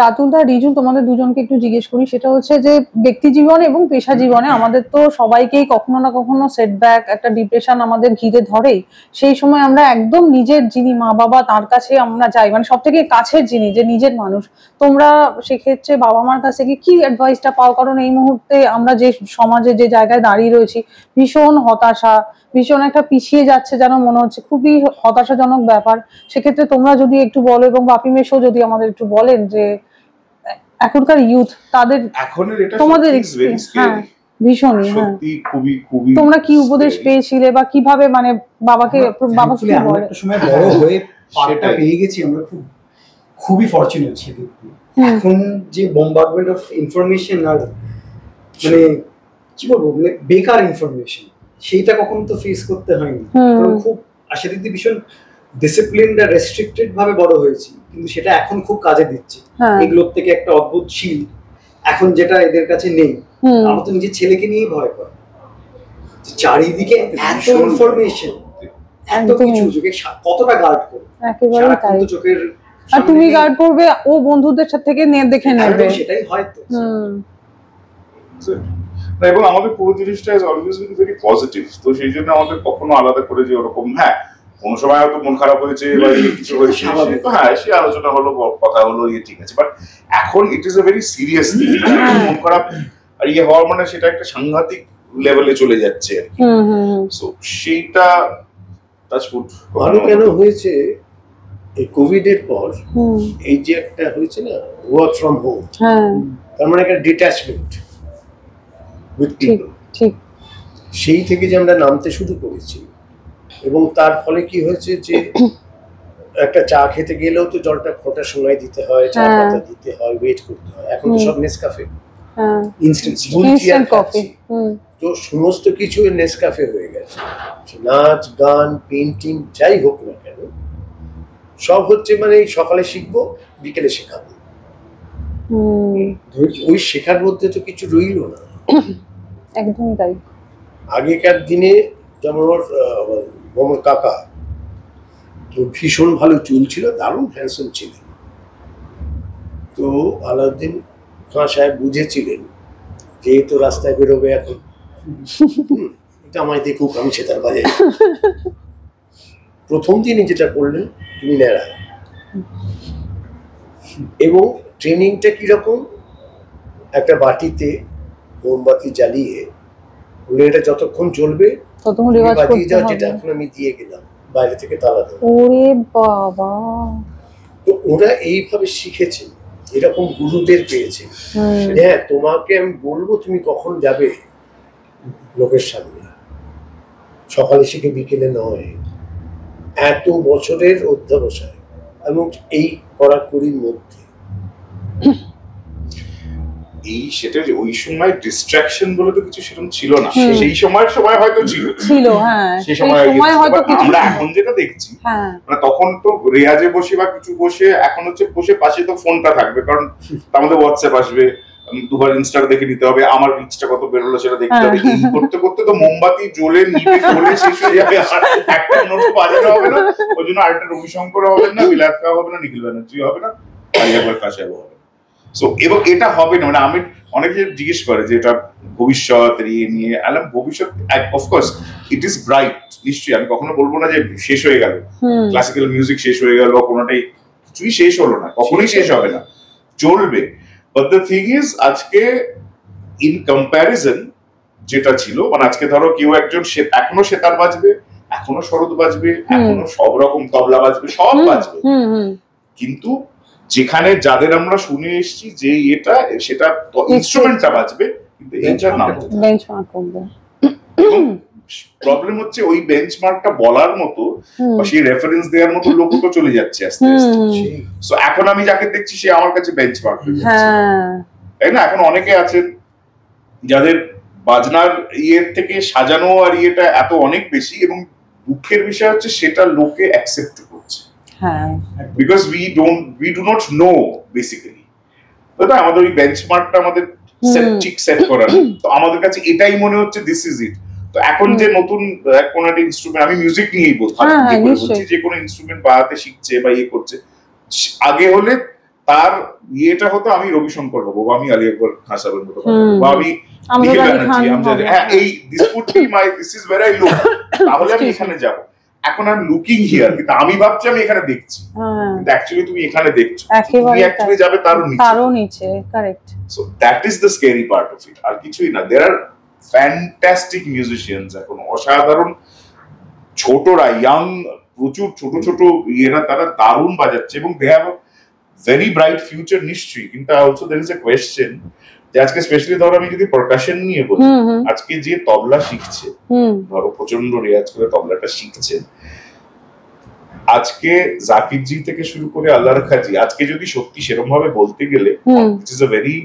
S1: রাতুল দা, রিজুল, তোমাদের দুজনকে একটু জিজ্ঞেস করি, সেটা হচ্ছে যে ব্যক্তি জীবনে এবং পেশা জীবনে আমাদের তো সবাইকেই কখনো না কখনো সেটব্যাক, একটা ডিপ্রেশন আমাদের ঘিরে ধরেই। সেই সময় আমরা একদম নিজের যিনি মা বাবা তার কাছে আমরা যাই, মানে সব থেকে কাছের যিনি, যে নিজের মানুষ। তোমরা সেক্ষেত্রে বাবা মার কাছে কি অ্যাডভাইসটা পাও? কারণ এই মুহূর্তে আমরা যে সমাজে যে জায়গায় দাঁড়িয়ে রয়েছি, ভীষণ হতাশা, ভীষণ একটা পিছিয়ে যাচ্ছে যেন মনে হচ্ছে, খুবই হতাশাজনক ব্যাপার। সেক্ষেত্রে তোমরা যদি একটু বলো, এবং বাপি মেশো যদি আমাদের একটু বলেন যে এখনকার ইউথ তাদের তোমাদের ভীষণই, হ্যাঁ খুবই তোমরা কি উপদেশ পেয়েছিলে বা কিভাবে মানে বাবাকে
S4: আমরা একটা সময় বড় হয়ে পাটা পেয়ে গেছি, আমরা খুবই ফরচুনেট ছিলাম। এখন যে বোম্বার্ডমেন্ট অফ ইনফরমেশন আর মানে কি বলবো, মানে বেকার ইনফরমেশন, সেইটা কখনো তো ফেস করতে হয়নি। কারণ খুব আশাদিদি ভীষণ ডিসিপ্লিনড আর রেস্ট্রিক্টেড ভাবে বড় হয়েছি, কিন্তু সেটা এখন খুব কাজে দিচ্ছে। এগুলোর থেকে একটা অদ্ভুত শিল এখন যেটা এদের কাছে নেই। আমার তো নিজের ছেলেকে নিয়েই ভয় করে, চারিদিকে এত ইনফরমেশন, এত কিছু, চোখে কতটা গার্ড করবে,
S1: একেবারে তাই।
S4: চোখের
S1: আর তুমি গার্ড করবে, ও বন্ধুদের সাথে থেকে দেখে নেবে,
S4: সেটাই হয়তো।
S3: এবং আমাদের পুরো জিনিসটা is always been very positive, তো সেই জন্য আমাদের কখনো আলাদা করে যে ওরকম, হ্যাঁ কোনো সময় হয়তো মন খারাপ হয়েছে বা কিছু হয়েছে, হ্যাঁ সে আলোচনা হলো, কথা হলো, ইয়ে ঠিক আছে, বাট এখন it is a very serious thing. মন খারাপ আর ইয়ে হওয়ার মানে সেটা একটা সাংঘাতিক লেভেলে চলে যাচ্ছে আর কি। সো সেইটা টাচউড
S2: ভালো কেন হয়েছে এই কোভিড এর পর, এই যে একটা হয়েছে না ওয়ার্ক ফ্রম হোম, তার মানে একটা ডিট্যাচমেন্ট উইথ পিপল, ঠিক সেই থেকে যে আমরা নামতে শুরু করেছি, এবং তার ফলে কি হয়েছে যে একটা চা খেতে গেলেও তো জলটা ফোটার সময় দিতে হয়, চা পাতা দিতে হয়, ওয়েট করতে হয়। এখন তো সব নেসকাফে, ইনস্ট্যান্ট কফি, তো সমস্ত কিছু নেসকাফে হয়ে গেছে। নাচ গান পেইন্টিং যাই হোক না কেন, সব হচ্ছে মানে সকালে শিখবো বিকেলে শেখাবো, ওই শেখার মধ্যে তো কিছু রইল না।
S1: একদমই তাই।
S2: আগেকার দিনে যেমন আমার কাকা, তো ভীষণ ভালো চুল ছিল, দারুণ হ্যান্ডসাম ছিলেন, তো আলাউদ্দিন খাঁ সাহেব বুঝেছিলেন যেহেতু রাস্তায় বেরোবে এখন, এটা আমায় দেখুক, আমি সেতার বাজাই। প্রথম দিনই যেটা করলেন, তুমি নেড়া, এবং ট্রেনিংটা কিরকম, একটা বাটিতে মোমবাতি জ্বালিয়ে এটা যতক্ষণ চলবে যেটা এখন আমি দিয়ে গেলাম, বাইরে থেকে তালা দেবো।
S1: ওরে বাবা,
S2: তো ওরা এইভাবে শিখেছে, এরকম গুরুদের পেয়েছে। হ্যাঁ তোমাকে আমি বলবো তুমি কখন যাবে লোকের সামনে, সকালে শিখে বিকেলে নয়। এত বছরের অধ্যবসায় এবং এই কড়াকড়ির মধ্যে
S3: এই সেটা ওই সময় ডিস্ট্রাকশন বলে তো কিছু সেরকম ছিল না, সেই সময় হয়তো ছিল,
S1: হ্যাঁ
S3: সেই সময় হয়তো আমরা এখন যেটা দেখছি, মানে তখন তো রেয়াজে বসে বা কিছু বসে, এখন হচ্ছে বসে পাশে তো ফোনটা থাকবে, কারণ তার মধ্যে হোয়াটসঅ্যাপ আসবে, দুবার ইনস্টা দেখে নিতে হবে, আমার রিচটা কত বেরোলো সেটা দেখতে হবে। এই করতে করতে তো মোমবাতি জ্বলে নিভে জ্বলে শেষ হয়ে যাবে, আর একটা নোট বাজানো হবে না। ওই জন্য আরেকটা রবিশঙ্কর হবে না, বিলাত খাওয়া হবে না, নিখিল ব্যানার্জি হবে না, আলিয়াবার কাশাবো হবে। সো এবং এটা হবে না, মানে আমি অনেকে জিজ্ঞেস করে যে এটা ভবিষ্যৎ নিয়ে আলাম, ভবিষ্যৎ অফকোর্স ইট ইজ ব্রাইট, নিশ্চয়ই। আমি কখনো বলবো না যে শেষ হয়ে গেল, ক্লাসিক্যাল মিউজিক শেষ হয়ে গেল, কোনোটাই কিছুই শেষ হলো না, কখনোই শেষ হবে না, চলবে। বাট দ্য থিং ইজ, আজকে ইন কম্প্যারিজন যেটা ছিল, মানে আজকে ধরো কেউ একজন এখনো সেতার বাজবে, এখনো শরৎ বাজবে, এখনো সব রকম তবলা বাজবে, সব বাজবে, কিন্তু যেখানে যাদের আমরা শুনে এসেছি যে এটা সেটা ইনস্ট্রুমেন্টটা বাজবে, কিন্তু এইটার নাম
S1: বেঞ্চমার্ক করবে।
S3: প্রবলেম হচ্ছে ওই বেঞ্চমার্কটা বলার মতো বা সেই রেফারেন্স দেওয়ার মতো লোক তো চলে যাচ্ছে আস্তে আস্তে। সো এখন আমি যাকে দেখছি সে আমার কাছে বেঞ্চমার্ক হয়ে যাচ্ছে, তাই না? এখন অনেকে আছেন যাদের বাজনার ইয়ের থেকে সাজানো আর ইয়েটা এত অনেক বেশি, এবং দুঃখের বিষয় হচ্ছে সেটা লোকে অ্যাকসেপ্ট করছে, because we do not know basically, তাই না? আমাদের ওই বেঞ্চমার্কটা আমাদের সেট করা, তো আমাদের কাছে এটাই মনে হচ্ছে দিস ইজ ইট। তো এখন যে নতুন কোন একটা ইনস্ট্রুমেন্ট, আমি মিউজিক নিয়েই বলছি, যে কোনো ইনস্ট্রুমেন্ট বাজাতে শিখছে বা ইয়ে করছে, আগে হলে তার ইয়েটা হতো আমি রবিশঙ্কর হবো, বা আমি আলী আকবর খান সাহেবের মতো, বা আমি নিখিল ব্যানার্জি, হ্যাঁ এই this would be my, this is where I look, তাহলে আমি এখানে যাব। এখন আই এম লুকিং হিয়ার, কিন্তু আমি ভাবছি আমি এখানে দেখছি, কিন্তু অ্যাকচুয়ালি তুমি এখানে দেখছো, তুমি অ্যাকচুয়ালি যাবে তারও নিচে,
S1: correct.
S3: So that is the scary part of it, আর কিছুই না। দেয়ার আর ফ্যান্টাস্টিক মিউজিশিয়ানস, এখন অসাধারণ ছোটরা, ইয়াং, প্রচুর ছোট ছোট ইয়েরা, তারা দারুণ বাজাচ্ছে এবং they have a very bright future নিশ্চয়ই। কিন্তু also there is a question যে আজকে স্পেশালি ধরো আমি যদি পারকাশন নিয়ে বলি, আজকে যে তবলা শিখছে, ধরো প্রচন্ড রেয়াজ করে তবলাটা শিখছে, আজকে জাকির জি থেকে শুরু করে আল্লাহ রাখা জি, আজকে যদি সত্যি সেরকম ভাবে বলতে গেলে it is a very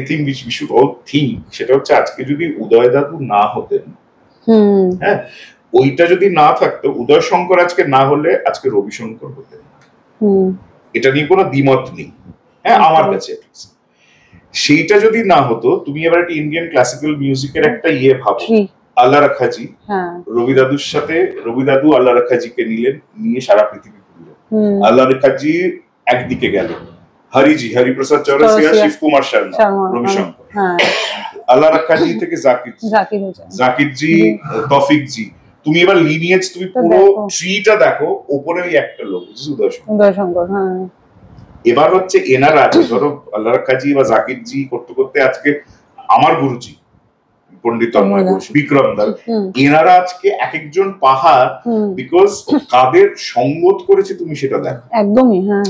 S3: thing which we should all think, সেটা হচ্ছে আজকে যদি উদয় দাদু না হতেন, হ্যাঁ ওইটা যদি না থাকতো, উদয় শঙ্কর আজকে না হলে আজকে রবিশঙ্কর হতেন, এটা নিয়ে কোনো দ্বিমত নেই, হ্যাঁ আমার কাছে। সেইটা যদি না হতো, তুমি এবার একটা ইন্ডিয়ান ক্লাসিক্যাল মিউজিকের একটা ইয়ে ভাবো, আল্লাহ রাখাজি রবি দাদুর সাথে, রবি দাদু আল্লাহ রাখাজিকে নিয়ে সারা পৃথিবী ঘুরলেন, আল্লাহ রাখাজি একদিকে গেল, হরিজি হরিপ্রসাদ চৌরাসিয়া, শিব কুমার শর্মা, রবিশঙ্কর, আল্লাহ রাখাজি থেকে জাকির জি, তৌফিক জি, তুমি এবার লিনিয়েজ, তুমি পুরো ট্রিটা দেখো, উপরে ওই একটা লোক উদয় শঙ্কর। এবার হচ্ছে এনারা ধরো আল্লাহ রাখাজি বা জাকির জি করতে করতে আজকে আমার গুরুজি পন্ডিত তন্ময় ঘোষ, বিক্রম দাস, এনারা আজকে এক একজন পাহাড়, বিকজ কাদের সঙ্গত করেছে তুমি সেটা দেখো। একদমই, হ্যাঁ।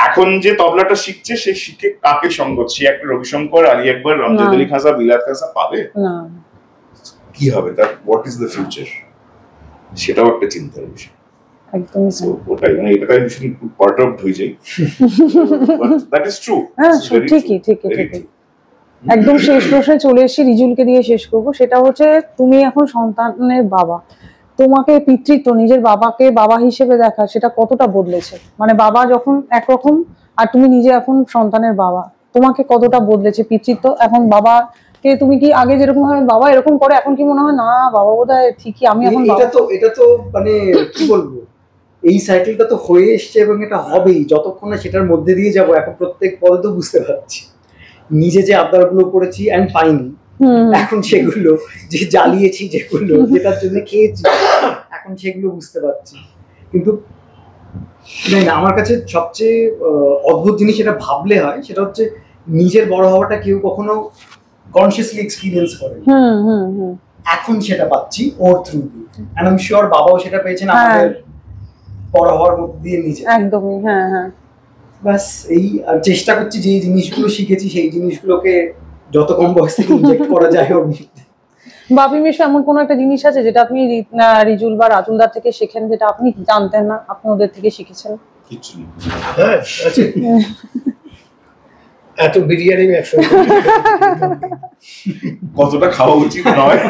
S3: এখন যে তবলাটা শিখছে সে শিখে কাকে সঙ্গত, সে একটা রবিশঙ্কর, আলী আকবর, রমজাদ আলী খান, বিলাত খান পাবে না, কি হবে তার, হোয়াট ইজ দ্য ফিউচার, সেটাও একটা চিন্তার বিষয়। একদমই ওটাই, মানে এটা আমি শুধু পার্ট অফ হয়ে যাই, বাট দ্যাট ইজ ট্রু। হ্যাঁ ঠিকই ঠিকই ঠিকই।
S1: একদম শেষ প্রশ্নে চলে এসেছি, রিজুলকে দিয়ে শেষ করবো। সেটা হচ্ছে তুমি এখন সন্তানের বাবা, তোমাকে পিতৃত্ব, নিজের বাবাকে বাবা হিসেবে দেখা, সেটা কতটা বদলেছে? মানে বাবা যখন একরকম আর তুমি নিজে এখন সন্তানের বাবা, তোমাকে কতটা বদলেছে পিতৃত্ব? এখন বাবাকে তুমি কি আগে যেরকম ভাবে বাবা এরকম করে, এখন কি মনে হয় না বাবা বোধহয় ঠিকই, আমি এখন
S4: এটা তো মানে কি বলবো, এই সাইকেলটা তো হয়ে এসছে এবং এটা হবেই, যতক্ষণ না সেটার মধ্যে দিয়ে যাবো। এখন প্রত্যেক পদে তো বুঝতে পারছি নিজে যে আবদারগুলো করেছি এন্ড পাইনি, এখন সেগুলো যে জ্বালিয়েছি, যেগুলো যেটার জন্য খেয়েছি, এখন সেগুলো বুঝতে পারছি। কিন্তু না, আমার কাছে সবচেয়ে অদ্ভুত জিনিস এটা ভাবলে হয়, সেটা হচ্ছে নিজের বড় হওয়াটা কেউ কখনো কনসিয়াসলি এক্সপিরিয়েন্স করে, এখন সেটা পাচ্ছি ওর থ্রু দিয়ে, এন্ড আই এম শিওর বাবাও সেটা পেয়েছেন আমাদের বড় হওয়ার মধ্যে দিয়ে নিজে। একদমই, হ্যাঁ হ্যাঁ। বাস এই চেষ্টা করছি যে জিনিসগুলো শিখেছি সেই জিনিসগুলোকে যত কম বয়স থেকে ইনজেক্ট করা যায় ওর মধ্যে।
S1: বাপি মিশু, এমন কোন একটা জিনিস আছে যেটা আপনি রিজুল বা রাতুলদার থেকে শেখেন, যেটা আপনি জানতেন না, আপনি ওদের থেকে শিখেছেন?
S2: কিছু নেই। হ্যাঁ আছে, এত বিরিয়ানি একসঙ্গে
S3: কতটা খাওয়া উচিত নয়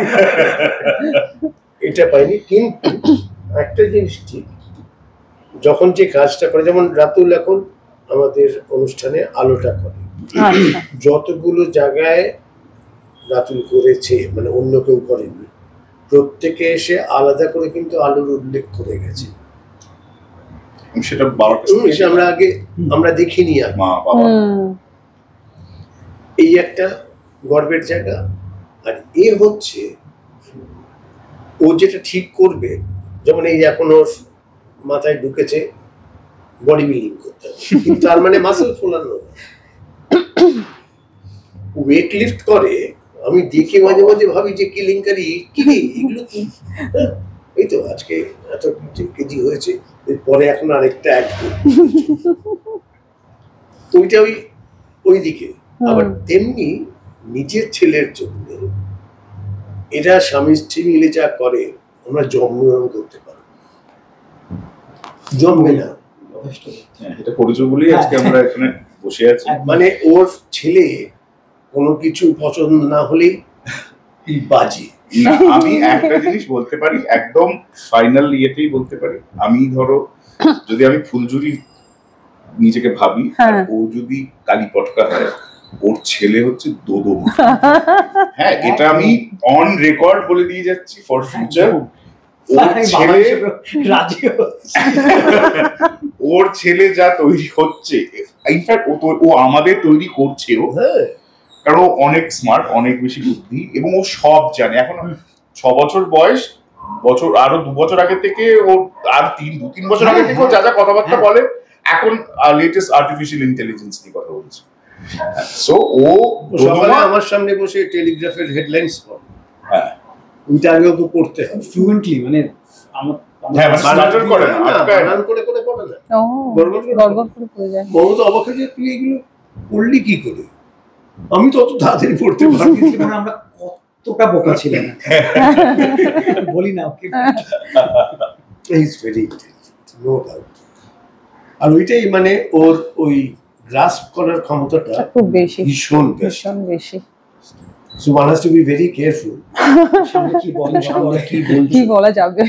S2: এটা পাইনি। কিন্তু একটা জিনিস ঠিক, যখন যে কাজটা করে, যেমন রাতুল এখন আমাদের অনুষ্ঠানে আলোটা করে,
S1: আচ্ছা
S2: যতগুলো জায়গায় রাতুল করেছে, মানে অন্য কেউ করেনি, প্রত্যেকে এসে আলাদা করে কিন্তু আলুর উল্লেখ করে গেছে।
S3: সেটা বাবাকে
S2: এটা আমরা দেখিনি আর।
S3: মা বাবা
S2: এই একটা গর্বের জায়গা। আর এ হচ্ছে ও যেটা ঠিক করবে, যেমন এই এখন ওর মাথায় ঢুকেছে বডি বিল্ডিং করতে হবে, কিন্তু তার মানে মাসল ফোলানো না। ওয়েট লিফট করে, আমি দেখে মাঝে মাঝে ভাবি যে কেলেঙ্কারি কি রে এগুলো কি, এই তো আজকে এত কেজি হয়েছে, পরে এখন আরেকটা অ্যাড করবে, ওইটা ওই দিকে। আবার তেমনি নিজের ছেলের জন্য এরা স্বামী স্ত্রী মিলে যা করে, আমরা জন্মগ্রহণ করতে পারবো, জন্মে না।
S3: এটা করেছো বলেই আজকে আমরা এখানে বসে আছি।
S2: মানে ওর ছেলে কোনো কিছু পছন্দ না হলেই বাজে।
S3: না, আমি একটা জিনিস বলতে পারি, একদম ফাইনাল ইয়েতেই বলতে পারি, আমি ধরো যদি আমি ফুলঝুরি নিজেকে ভাবি, ও যদি কালী পটকা হয়, ওর ছেলে হচ্ছে দোদমা। হ্যাঁ, এটা আমি অন রেকর্ড বলে দিয়ে যাচ্ছি ফর ফিউচার। ওর ছেলে যা তৈরি হচ্ছে, ইনফ্যাক্ট ও আমাদের তৈরি করছেও, কারণ ও অনেক স্মার্ট, অনেক বেশি বুদ্ধি, এবং ও সব জানে। এখন 6 বছর বয়স, আরো 2 বছর আগে থেকে ও, আর 2-3 বছর আগে থেকে ও যা যা কথাবার্তা বলে, এখন লেটেস্ট আর্টিফিশিয়াল ইন্টেলিজেন্স নিয়ে কথা বলছে। সো ও
S2: সকালে আমার সামনে বসে টেলিগ্রাফের হেডলাইন্স পড়ে। হ্যাঁ, ওইটা আগেও তো পড়তে হয়
S4: ফ্লুয়েন্টলি, মানে
S3: হ্যাঁ, স্টার্টার করে না,
S2: বানান করে পড়ে না, গড়গড় করে পড়ে যায়। মমতা অবাক হয়ে যায়, তুই এগুলো পড়লি কি করে? আমি তো অত তাড়াতাড়ি পড়তে পারি,
S4: আমরা কতটা বোকা ছিলাম, বলি না okay.
S2: Is very intelligent, no doubt. আর ওইটাই মানে ওর ওই গ্রাস্প করার ক্ষমতাটা
S1: খুব বেশি,
S2: ভীষণ
S1: বেশি।
S2: So one has to be very careful.
S1: কি বলা যাবে?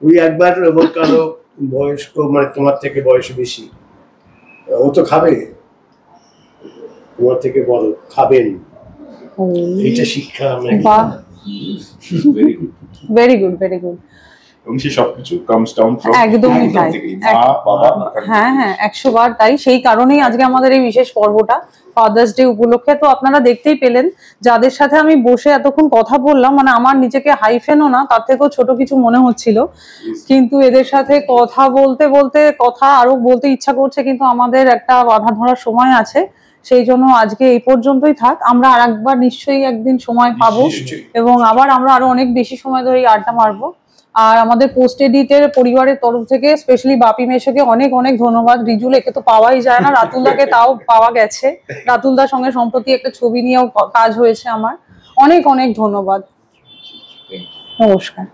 S2: ওই একবার ওর কারো বয়স্ক, মানে তোমার থেকে বয়সে বেশি, ও তো খাবে, তোমার থেকে বড় খাবেন, এইটা শিক্ষা।
S1: Very good, very good.
S3: এবং সে সবকিছু কামস ডাউন ফ্রম
S1: একদমই তাই।
S3: মা বাবা।
S1: হ্যাঁ, 100 বার তাই। সেই কারণেই আজকে আমাদের এই বিশেষ পর্বটা ফাদার্স ডে উপলক্ষে। তো আপনারা দেখতেই পেলেন, যাদের সাথে আমি বসে এতক্ষণ কথা বললাম, মানে আমার নিজেকে হাইফেনও না, তার থেকেও ছোট কিছু মনে হচ্ছিল, কিন্তু এদের সাথে কথা বলতে বলতে কথা আরো বলতে ইচ্ছা করছে, কিন্তু আমাদের একটা বাধা ধরার সময় আছে, সেই জন্য আজকে এই পর্যন্তই থাক। আমরা আরেকবার নিশ্চয়ই একদিন সময় পাবো, এবং আবার আমরা আরো অনেক বেশি সময় ধরে আড্ডা মারবো। আর আমাদের পোস্ট এডিটের পরিবারের তরফ থেকে স্পেশালি বাপি মেশোকে অনেক অনেক ধন্যবাদ। রিজুল একে তো পাওয়াই যায় না, রাতুলদাকে তাও পাওয়া গেছে, রাতুলদার সঙ্গে সম্প্রতি একটা ছবি নিয়েও কাজ হয়েছে আমার। অনেক অনেক ধন্যবাদ, নমস্কার।